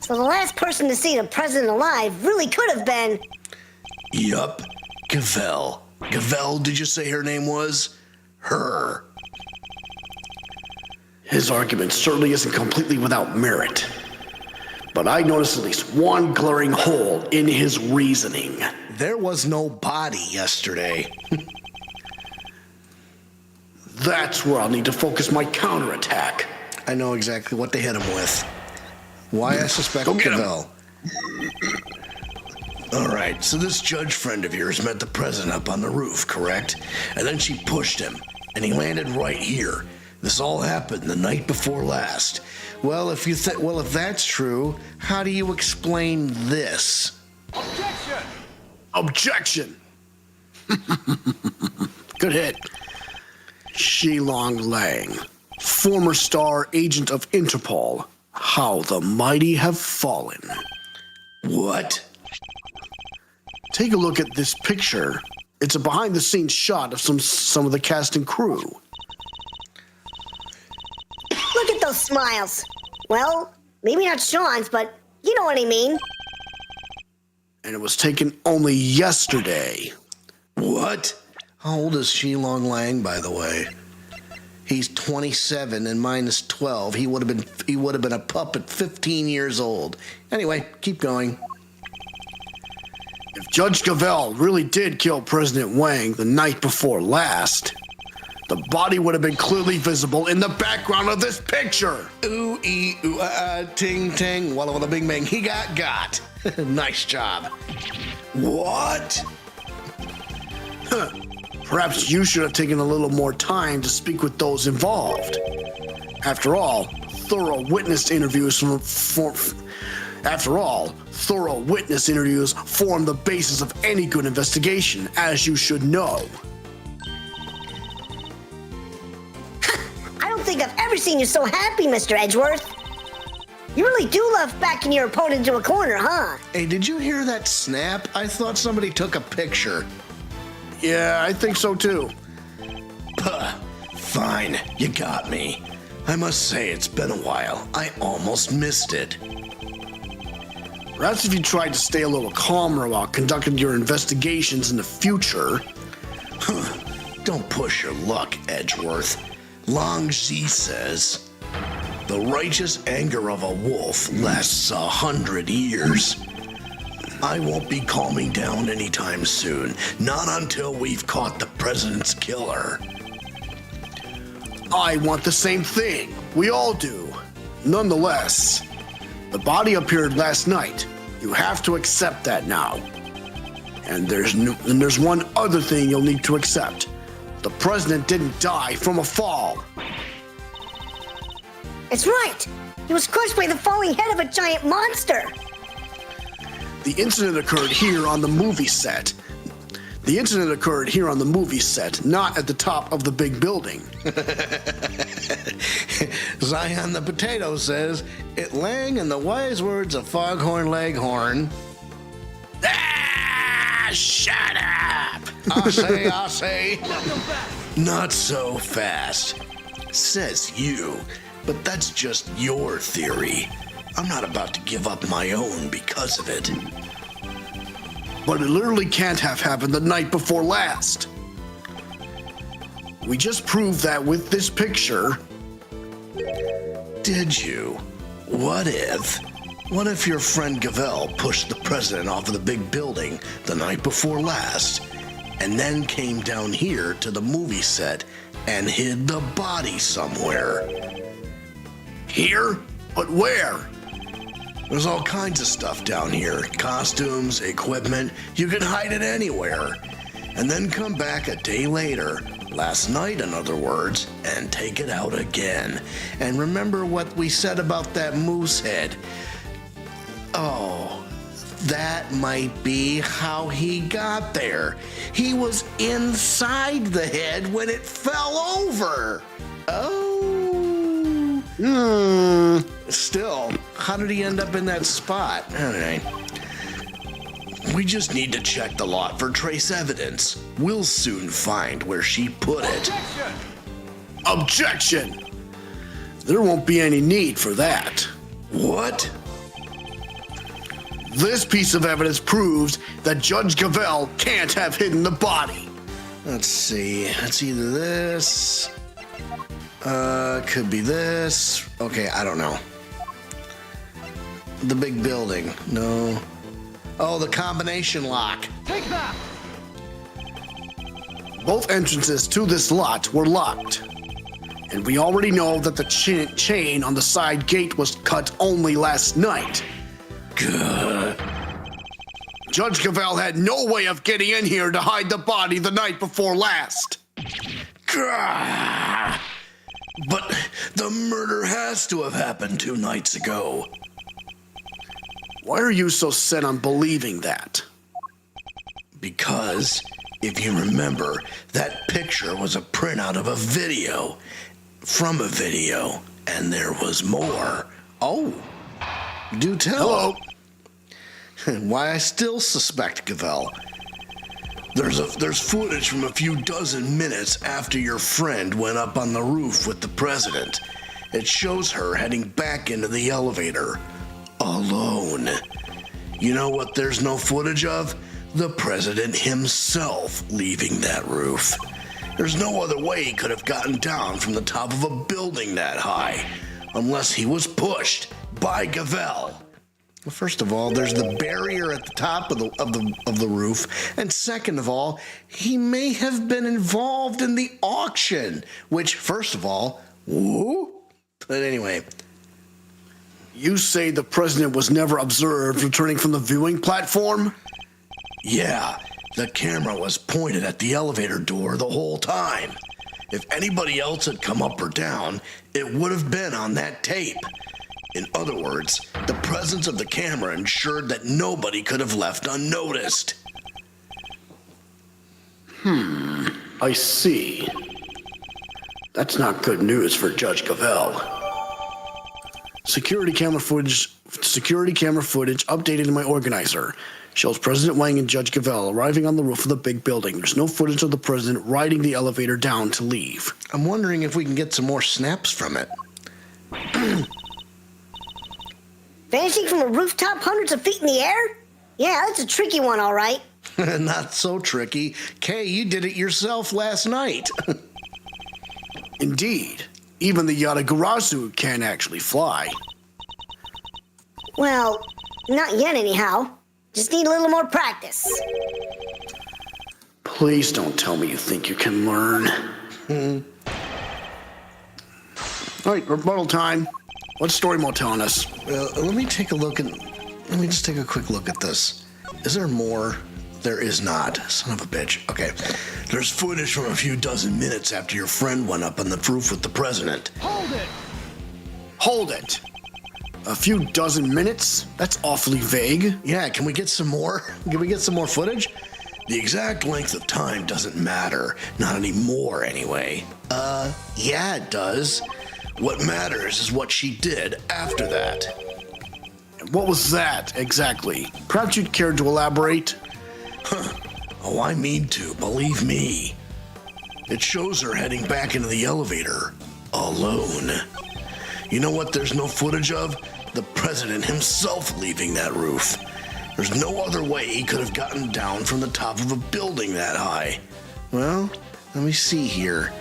So the last person to see the president alive really could have been... Yup, Gavelle. Gavelle, did you say her name was? Her. His argument certainly isn't completely without merit. But I noticed at least one glaring hole in his reasoning. There was no body yesterday. That's where I'll need to focus my counterattack. I know exactly what they hit him with. Why I suspect Go get him. Gavelle. All right, so this judge friend of yours met the president up on the roof, correct? And then she pushed him, and he landed right here. This all happened the night before last. Well, if that's true, how do you explain this? Objection! Good hit. Shilong Lang, former star agent of Interpol. How the mighty have fallen. What? Take a look at this picture. It's a behind-the-scenes shot of some of the cast and crew. Look at those smiles. Well, maybe not Sean's, but you know what I mean. And it was taken only yesterday. What? How old is Shilong Lang, by the way? He's 27 and minus 12. He would have been a pup at 15 years old. Anyway, keep going. If Judge Gavelle really did kill President Wang the night before last, the body would have been clearly visible in the background of this picture. Ooh, ee, ooh, ting, ting, walla, walla, bing, bang. He got. Nice job. What? Perhaps you should have taken a little more time to speak with those involved. After all, thorough witness interviews form the basis of any good investigation, as you should know. I don't think I've ever seen you so happy, Mr. Edgeworth. You really do love backing your opponent into a corner, huh? Hey, did you hear that snap? I thought somebody took a picture. Yeah, I think so too. Puh. Fine, you got me. I must say it's been a while. I almost missed it. Perhaps if you tried to stay a little calmer while conducting your investigations in the future. Don't push your luck, Edgeworth. Long Xi says, the righteous anger of a wolf lasts 100 years. I won't be calming down anytime soon, not until we've caught the president's killer. I want the same thing. We all do. Nonetheless, the body appeared last night. You have to accept that now. And there's one other thing you'll need to accept. The president didn't die from a fall. It's right. He was crushed by the falling head of a giant monster. The incident occurred here on the movie set. Not at the top of the big building. Zion the Potato says, it lang in the wise words of Foghorn Leghorn. Ah, shut up! I say. Not so fast. Says you, but that's just your theory. I'm not about to give up my own because of it. But it literally can't have happened the night before last. We just proved that with this picture. Did you? What if your friend Gavelle pushed the president off of the big building the night before last? and then came down here to the movie set and hid the body somewhere. Here? But where? There's all kinds of stuff down here. Costumes, equipment. You can hide it anywhere. And then come back a day later, last night in other words, and take it out again. And remember what we said about that moose head. Oh, that might be how he got there. He was inside the head when it fell over. Oh. Still, how did he end up in that spot? All right. We just need to check the lot for trace evidence. We'll soon find where she put it. Objection! There won't be any need for that. What? This piece of evidence proves that Judge Gavelle can't have hidden the body. Let's see. It's either this. Could be this. Okay, I don't know. The big building. No. Oh, the combination lock. Take that! Both entrances to this lot were locked. And we already know that the chain on the side gate was cut only last night. Good. Judge Gavelle had no way of getting in here to hide the body the night before last. Gah. But the murder has to have happened 2 nights ago. Why are you so set on believing that? Because, if you remember, that picture was a printout of a video. From a video. And there was more. Oh. Do tell. Hello? Why I still suspect Gavelle. There's footage from a few dozen minutes after your friend went up on the roof with the president. It shows her heading back into the elevator. Alone. You know what there's no footage of? The president himself leaving that roof. There's no other way he could have gotten down from the top of a building that high, unless he was pushed by Gavelle. Well, first of all, there's the barrier at the top of the roof, and second of all, he may have been involved in the auction, which, first of all, woo. But anyway. You say the president was never observed returning from the viewing platform? Yeah, the camera was pointed at the elevator door the whole time. If anybody else had come up or down, it would have been on that tape. In other words, the presence of the camera ensured that nobody could have left unnoticed. I see. That's not good news for Judge Gavelle. Security camera footage updated in my organizer shows President Wang and Judge Gavelle arriving on the roof of the big building. There's no footage of the president riding the elevator down to leave. I'm wondering if we can get some more snaps from it. Vanishing from a rooftop hundreds of feet in the air? Yeah, that's a tricky one, all right. Not so tricky. Kay, you did it yourself last night. Indeed. Even the Yatagarasu can't actually fly. Well, not yet anyhow. Just need a little more practice. Please don't tell me you think you can learn. All right, rebuttal time. What's story mode telling us? Let me just take a quick look at this. Is there more? There is not. Son of a bitch. Okay. There's footage from a few dozen minutes after your friend went up on the roof with the president. Hold it! Hold it. A few dozen minutes? That's awfully vague. Yeah, can we get some more? Can we get some more footage? The exact length of time doesn't matter. Not anymore, anyway. Yeah, it does. What matters is what she did after that. What was that, exactly? Perhaps you'd care to elaborate? Oh, I mean to, believe me. It shows her heading back into the elevator, alone. You know what there's no footage of? The president himself leaving that roof. There's no other way he could have gotten down from the top of a building that high. Well, let me see here.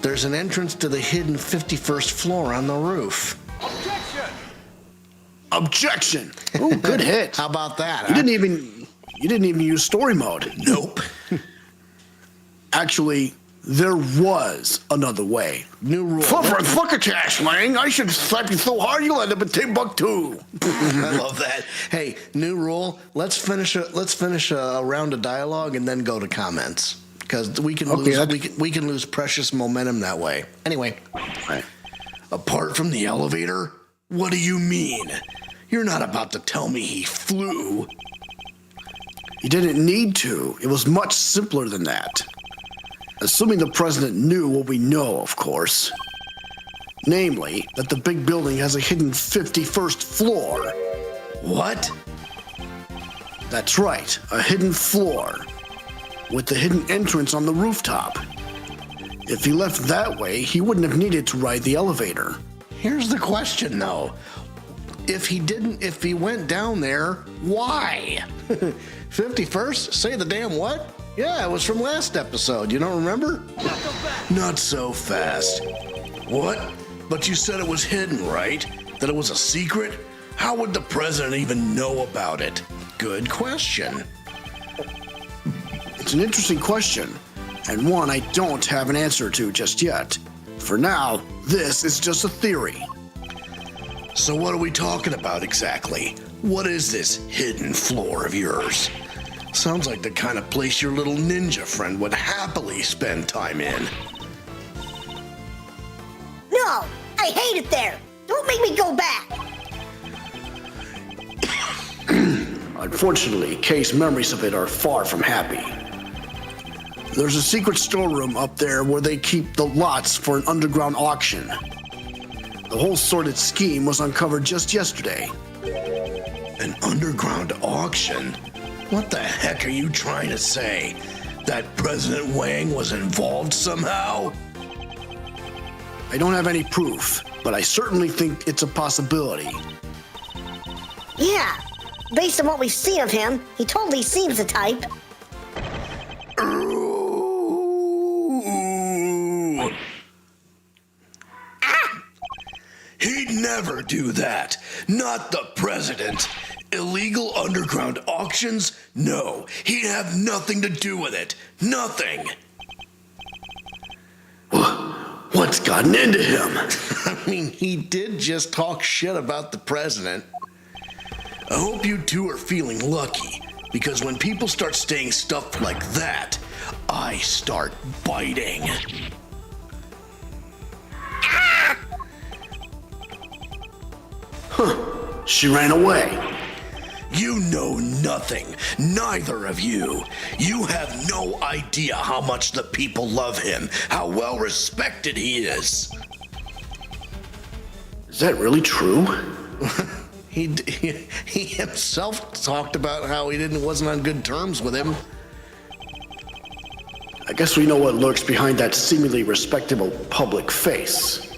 There's an entrance to the hidden 51st floor on the roof. Objection! Oh, good hit. How about that? You didn't even use story mode. Nope. Actually, there was another way. New rule. Fuck-a-tash, Lang. I should slap you so hard you'll end up in Timbuktu. I love that. Hey, new rule. Let's finish a round of dialogue and then go to comments because we can lose precious momentum that way. Anyway, apart from the elevator, what do you mean? You're not about to tell me he flew. He didn't need to. It was much simpler than that. Assuming the president knew what we know, of course. Namely, that the big building has a hidden 51st floor. What? That's right, a hidden floor. With the hidden entrance on the rooftop. If he left that way, he wouldn't have needed to ride the elevator. Here's the question, though. If he went down there, why? 51st? Say the damn what? Yeah, it was from last episode. You don't remember? Not so fast. What? But you said it was hidden, right? That it was a secret? How would the president even know about it? Good question. It's an interesting question, and one I don't have an answer to just yet. For now, this is just a theory. So what are we talking about exactly? What is this hidden floor of yours? Sounds like the kind of place your little ninja friend would happily spend time in. No, I hate it there. Don't make me go back. Unfortunately, Kay's memories of it are far from happy. There's a secret storeroom up there where they keep the lots for an underground auction. The whole sordid scheme was uncovered just yesterday. An underground auction? What the heck are you trying to say? That President Wang was involved somehow? I don't have any proof, but I certainly think it's a possibility. Yeah, based on what we've seen of him, he totally seems the type. He'd never do that. Not the president. Illegal underground auctions? No, he'd have nothing to do with it. Nothing. What's gotten into him? I mean, he did just talk shit about the president. I hope you two are feeling lucky, because when people start saying stuff like that, I start biting. She ran away. You know nothing, neither of you. You have no idea how much the people love him, how well respected he is. Is that really true? He himself talked about how he wasn't on good terms with him. I guess we know what lurks behind that seemingly respectable public face.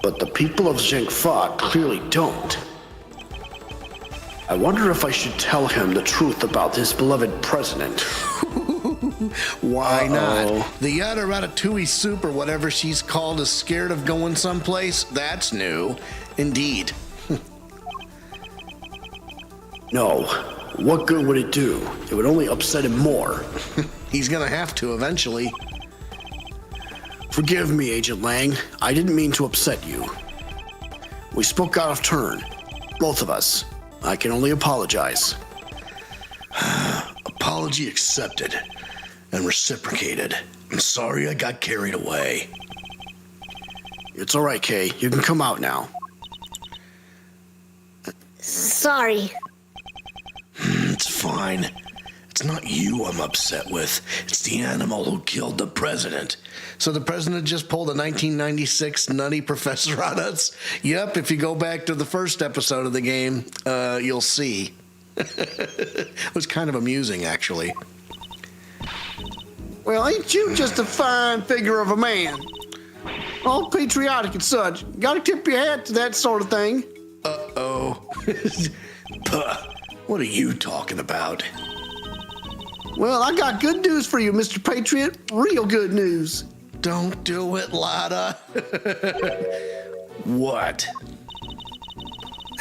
But the people of Zheng Fa clearly don't. I wonder if I should tell him the truth about his beloved president. Why not? The Yatagarasu soup or whatever she's called is scared of going someplace? That's new. Indeed. No. What good would it do? It would only upset him more. He's gonna have to eventually. Forgive me, Agent Lang. I didn't mean to upset you. We spoke out of turn. Both of us. I can only apologize. Apology accepted and reciprocated. I'm sorry I got carried away. It's all right, Kay. You can come out now. Sorry. It's fine. It's not you I'm upset with. It's the animal who killed the president. So the president just pulled a 1996 nutty professor on us? Yep, if you go back to the first episode of the game, you'll see. It was kind of amusing, actually. Well, ain't you just a fine figure of a man? All patriotic and such. Gotta tip your hat to that sort of thing. Uh-oh. Puh. What are you talking about? Well, I got good news for you, Mr. Patriot. Real good news. Don't do it, Lotta. What?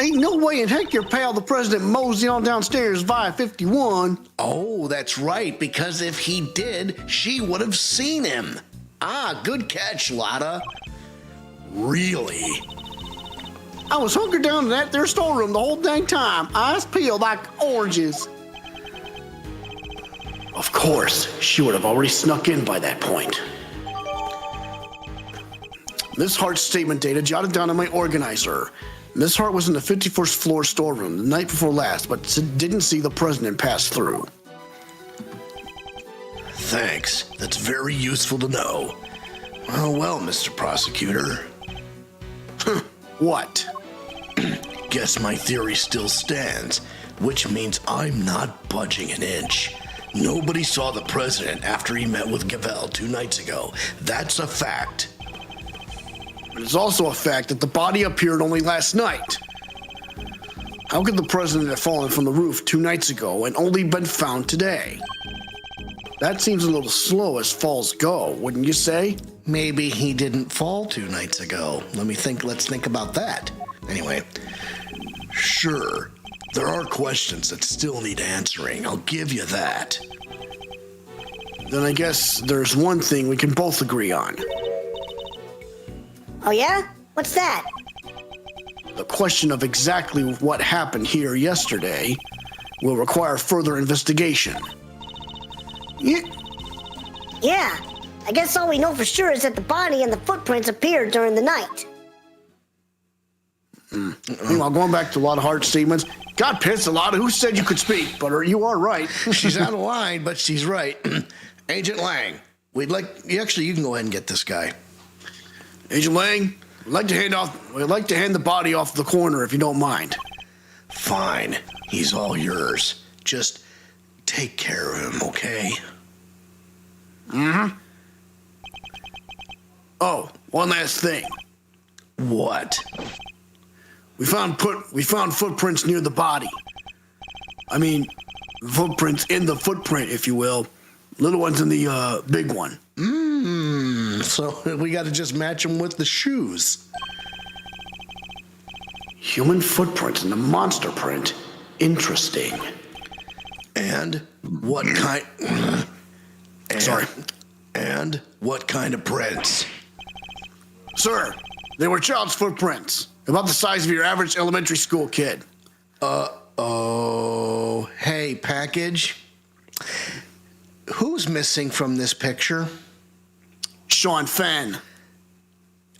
Ain't no way in heck your pal, the president, mosey on downstairs via 51. Oh, that's right, because if he did, she would have seen him. Ah, good catch, Lotta. Really? I was hunkered down in that there storeroom the whole dang time, eyes peeled like oranges. Of course, she would have already snuck in by that point. Miss Hart's statement data jotted down on my organizer. Miss Hart was in the 51st floor storeroom the night before last, but didn't see the president pass through. Thanks. That's very useful to know. Well, Mr. Prosecutor. What? Guess my theory still stands, which means I'm not budging an inch. Nobody saw the president after he met with Gavelle 2 nights ago. That's a fact. But it's also a fact that the body appeared only last night. How could the president have fallen from the roof 2 nights ago and only been found today? That seems a little slow as falls go, wouldn't you say? Maybe he didn't fall 2 nights ago. Let's think about that. Anyway, sure, there are questions that still need answering. I'll give you that. Then I guess there's one thing we can both agree on. Oh yeah? What's that? The question of exactly what happened here yesterday will require further investigation. Yeah, I guess all we know for sure is that the body and the footprints appeared during the night. Meanwhile, going back to a lot of hard statements, got pissed a lot. Who said you could speak? But you are right. She's out of line, but she's right. Agent Lang, you can go ahead and get this guy. Agent Lang, we'd like to hand the body off the corner if you don't mind. Fine, he's all yours. Just take care of him, okay? Mm-hmm. Oh, one last thing. What? We found footprints near the body. I mean, footprints in the footprint, if you will. Little ones in the big one. So we got to just match them with the shoes. Human footprints in the monster print. Interesting. And what kind... Sorry. And what kind of prints? Sir, they were child's footprints. About the size of your average elementary school kid. Oh, hey, package. Who's missing from this picture? Sean Fenn.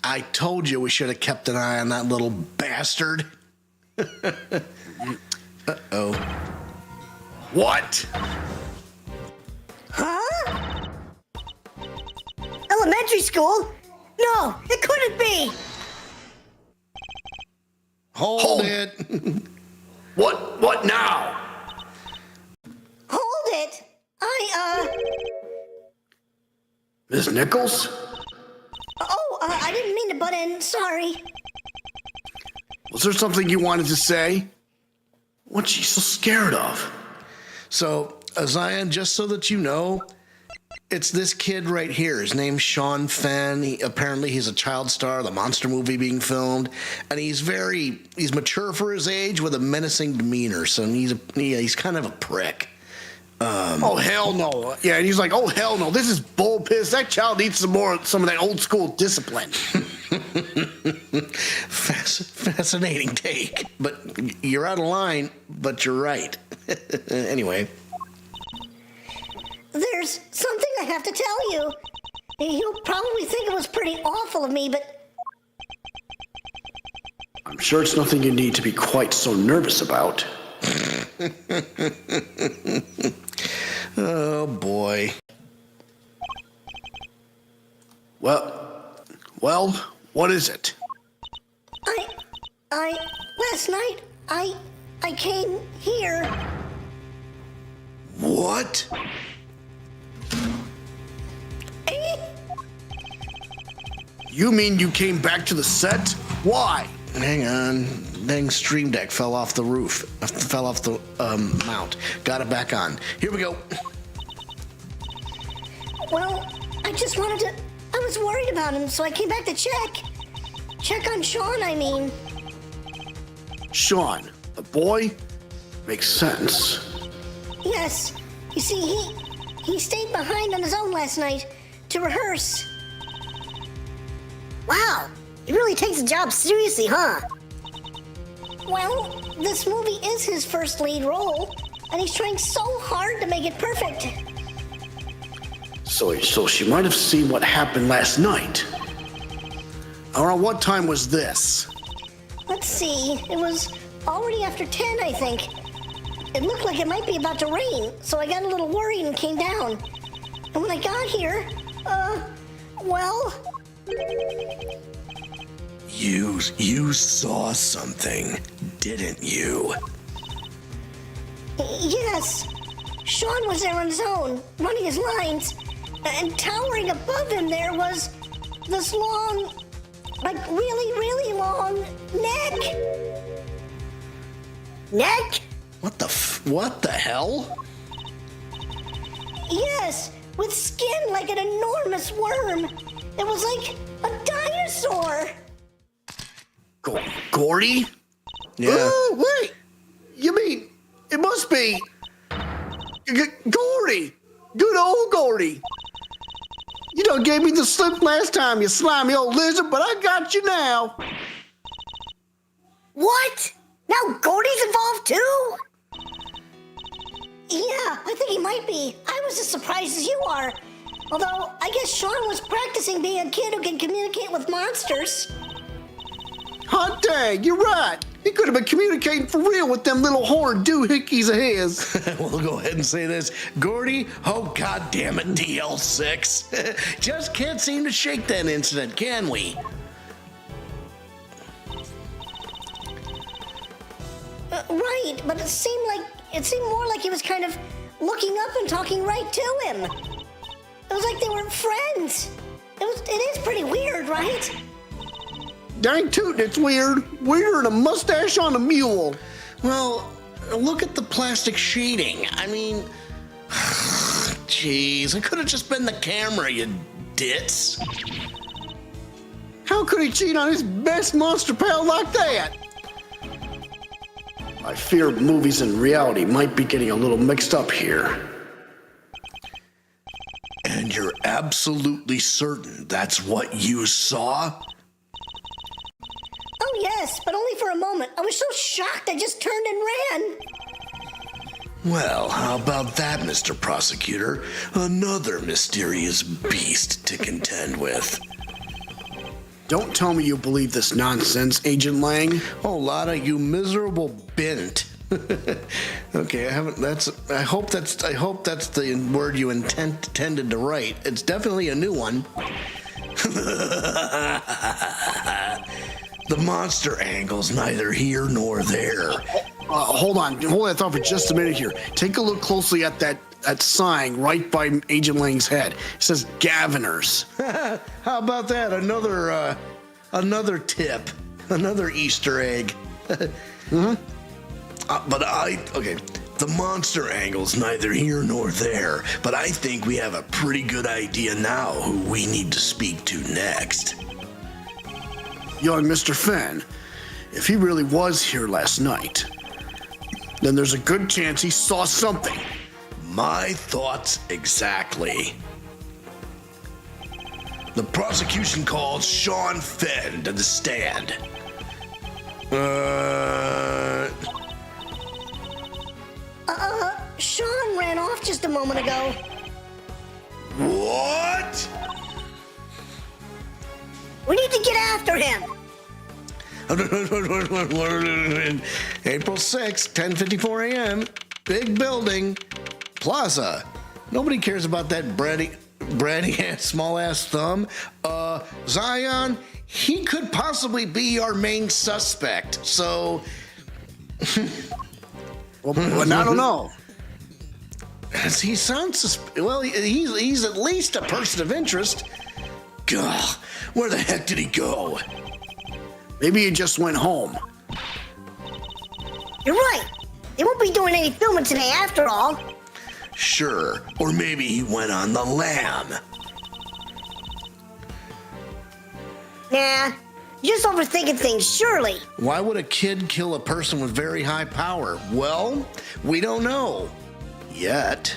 I told you we should have kept an eye on that little bastard. Uh-oh. What? Huh? Elementary school? No, it couldn't be. Hold it. What now? Hold it. Miss Nichols? I didn't mean to butt in. Sorry. Was there something you wanted to say? What's she so scared of? So, Zion, just so that you know, it's this kid right here. His name's Sean Fenn. Apparently he's a child star, the monster movie being filmed, and he's mature for his age with a menacing demeanor. So he's kind of a prick. Oh, hell no. Yeah, and he's like, oh, hell no. This is bull piss. That child needs some of that old school discipline. Fascinating take. But you're out of line, but you're right. Anyway. There's something I have to tell you. You'll probably think it was pretty awful of me, but... I'm sure it's nothing you need to be quite so nervous about. Oh, boy. Well, what is it? Last night, I came here. What? You mean you came back to the set? Why? Hang on. Dang stream deck fell off the roof. Fell off the mount. Got it back on. Here we go. Well, I just wanted to... I was worried about him, so I came back to check. Check on Sean, I mean. Sean, the boy? Makes sense. Yes. You see, he stayed behind on his own last night to rehearse. Wow, he really takes the job seriously, huh? Well, this movie is his first lead role, and he's trying so hard to make it perfect. So she might have seen what happened last night. Around what time was this? Let's see, it was already after 10, I think. It looked like it might be about to rain, so I got a little worried and came down. And when I got here, well... You saw something, didn't you? Yes. Sean was there on his own, running his lines, and towering above him there was this long, like really, really long neck. Neck? What the hell? Yes, with skin like an enormous worm. It was like a dinosaur. Gordy? Yeah. Oh, wait. You mean, it must be Gordy. Good old Gordy. You done gave me the slip last time, you slimy old lizard, but I got you now. What? Now Gordy's involved too? Yeah, I think he might be. I was as surprised as you are. Although, I guess Sean was practicing being a kid who can communicate with monsters. Hot dang, you're right. He could have been communicating for real with them little horned doohickeys of his. We'll go ahead and say this. Gordy, oh god damn it, DL6. Just can't seem to shake that incident, can we? Right, but it seemed more like he was kind of looking up and talking right to him. It was like they were friends. It is pretty weird, right? Dang tootin', it's weird. Weirder than a mustache on a mule. Well, look at the plastic sheeting. I mean, jeez, it could have just been the camera, you ditz. How could he cheat on his best monster pal like that? I fear movies and reality might be getting a little mixed up here. And you're absolutely certain that's what you saw? Oh yes, but only for a moment. I was so shocked I just turned and ran. Well, how about that, Mr. Prosecutor? Another mysterious beast to contend with. Don't tell me you believe this nonsense, Agent Lang. Oh, Lotta, you miserable bint. Okay, I hope that's the word you intended to write. It's definitely a new one. The monster angle's neither here nor there. Hold that thought for just a minute here. Take a look closely at that sign right by Agent Lang's head. It says Gaviners. How about that? Another tip, another Easter egg. The monster angle's neither here nor there, but I think we have a pretty good idea now who we need to speak to next. Young Mr. Fenn, if he really was here last night, then there's a good chance he saw something. My thoughts exactly. The prosecution calls Sean Fenn to the stand. Sean ran off just a moment ago. What? We need to get after him. April 6th, 10:54 a.m. Big building, plaza. Nobody cares about that bratty ass, small ass thumb. Zion, he could possibly be our main suspect. So, well, I don't know. He sounds he's at least a person of interest. Gah, where the heck did he go? Maybe he just went home. You're right. They won't be doing any filming today after all. Sure, or maybe he went on the lam. Nah, You're just overthinking things, surely. Why would a kid kill a person with very high power? Well, we don't know. Yet.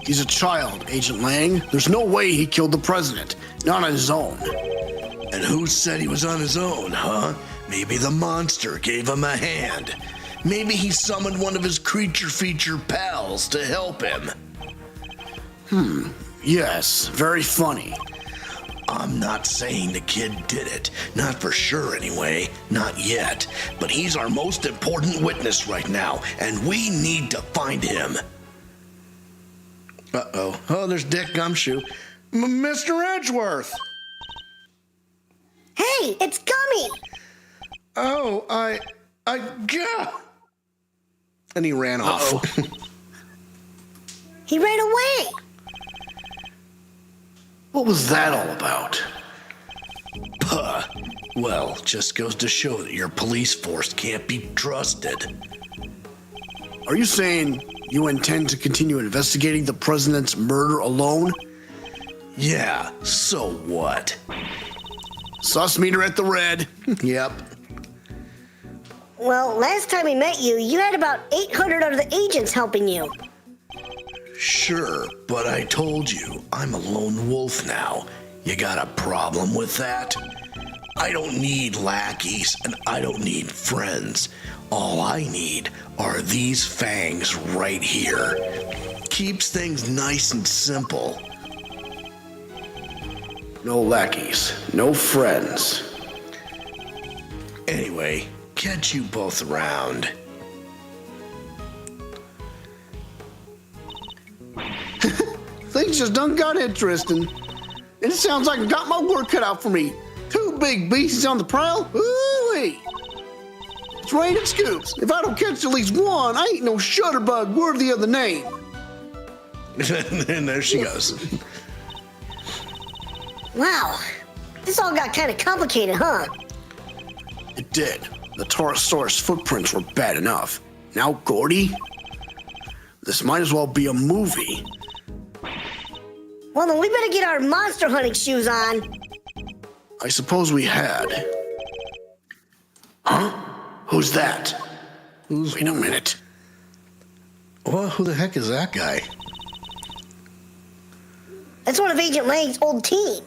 He's a child, Agent Lang. There's no way he killed the president. Not on his own. And who said he was on his own, huh? Maybe the monster gave him a hand. Maybe he summoned one of his creature feature pals to help him. Yes, very funny. I'm not saying the kid did it. Not for sure, anyway. Not yet. But he's our most important witness right now, and we need to find him. Uh-oh. Oh, there's Dick Gumshoe. Mr. Edgeworth! Hey, it's Gummy! Oh, gah! And he ran off. He ran away! What was that all about? Puh. Well, just goes to show that your police force can't be trusted. Are you saying you intend to continue investigating the president's murder alone? Yeah, so what? Sus meter at the red. Yep. Well, last time we met you, you had about 800 of the agents helping you. Sure, but I told you, I'm a lone wolf now. You got a problem with that? I don't need lackeys, and I don't need friends. All I need are these fangs right here. Keeps things nice and simple. No lackeys, no friends. Anyway, catch you both around. Things just done got interesting. And it sounds like I got my work cut out for me. Two big beasts on the prowl? Ooh-wee. It's raining scoops. If I don't catch at least one, I ain't no shutterbug worthy of the name. And there she goes. Wow, this all got kind of complicated, huh? It did. The Taurosaurus footprints were bad enough. Now Gordy? This might as well be a movie. Well, then we better get our monster hunting shoes on. I suppose we had. Huh? Who's that? Wait a minute. Well, who the heck is that guy? That's one of Agent Lang's old team.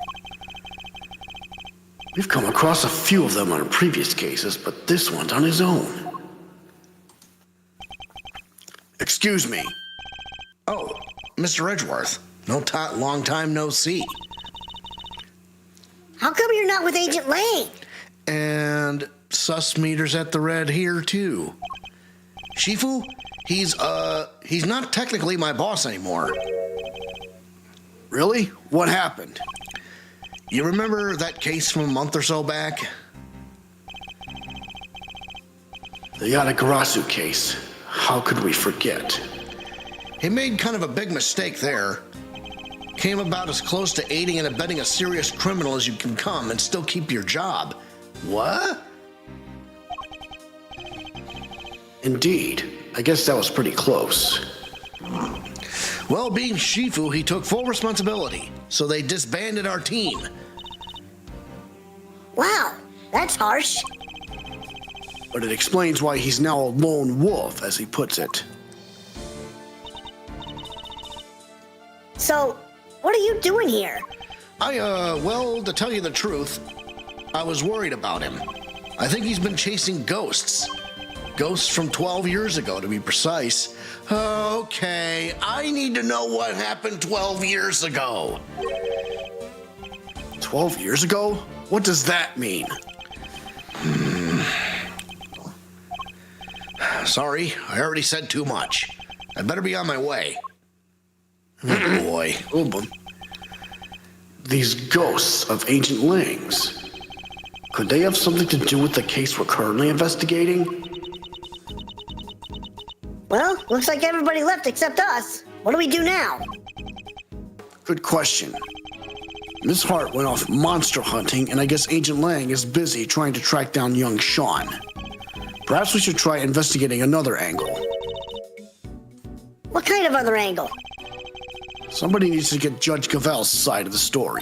We've come across a few of them on previous cases, but this one's on his own. Excuse me. Oh, Mr. Edgeworth. Long time no see. How come you're not with Agent Lang? And sus meters at the red here too. Shifu, he's not technically my boss anymore. Really? What happened? You remember that case from a month or so back? The Yatagarasu case. How could we forget? He made kind of a big mistake there. Came about as close to aiding and abetting a serious criminal as you can come and still keep your job. What? Indeed. I guess that was pretty close. Well, being Shifu, he took full responsibility, so they disbanded our team. Wow, that's harsh. But it explains why he's now a lone wolf, as he puts it. So, what are you doing here? Well, to tell you the truth, I was worried about him. I think he's been chasing ghosts. Ghosts from 12 years ago, to be precise. Okay, I need to know what happened 12 years ago. 12 years ago? What does that mean? Sorry, I already said too much. I better be on my way. Oh boy. Oh, boy. These ghosts of ancient Lings. Could they have something to do with the case we're currently investigating? Well, looks like everybody left except us. What do we do now? Good question. Miss Hart went off monster hunting, and I guess Agent Lang is busy trying to track down young Sean. Perhaps we should try investigating another angle. What kind of other angle? Somebody needs to get Judge Gavelle's side of the story.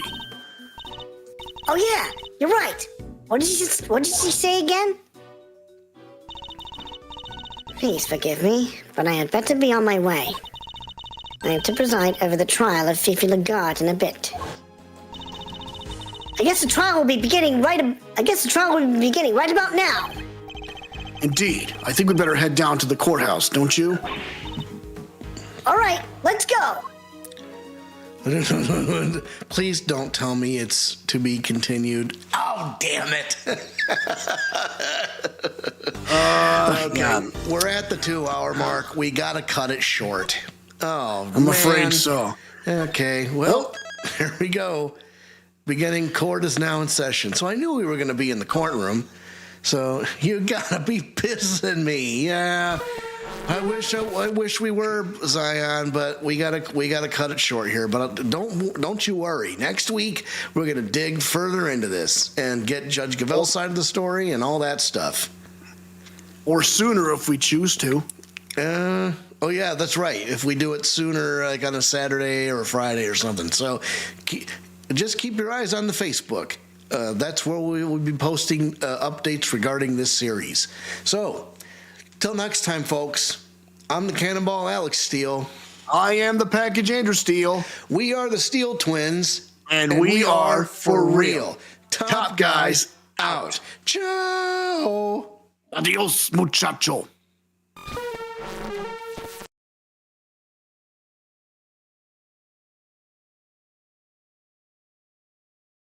Oh yeah, You're right. What did she say again? Please forgive me, but I had better be on my way. I am to preside over the trial of Fifi Lagarde in a bit. I guess the trial will be beginning right about now. Indeed. I think we better head down to the courthouse, don't you? All right, let's go. Please don't tell me it's to be continued. Oh, damn it. Okay, we're at the 2-hour mark. We gotta cut it short. Oh, I'm man. afraid so. Okay, well, here we go. Beginning court is now in session. So I knew we were going to be in the courtroom. So you gotta be pissing me. Yeah, I wish we were, Zion, but we gotta cut it short here. But don't you worry. Next week we're gonna dig further into this and get Judge Gavelle's side of the story and all that stuff. Or sooner if we choose to. Oh yeah, that's right. If we do it sooner, like on a Saturday or a Friday or something. So just keep your eyes on the Facebook. That's where we will be posting updates regarding this series. So, till next time, folks, I'm the Cannonball Alex Steele. I am the Package Andrew Steele. We are the Steele Twins. And we are for real. Top guys out. Ciao. Adios, muchacho.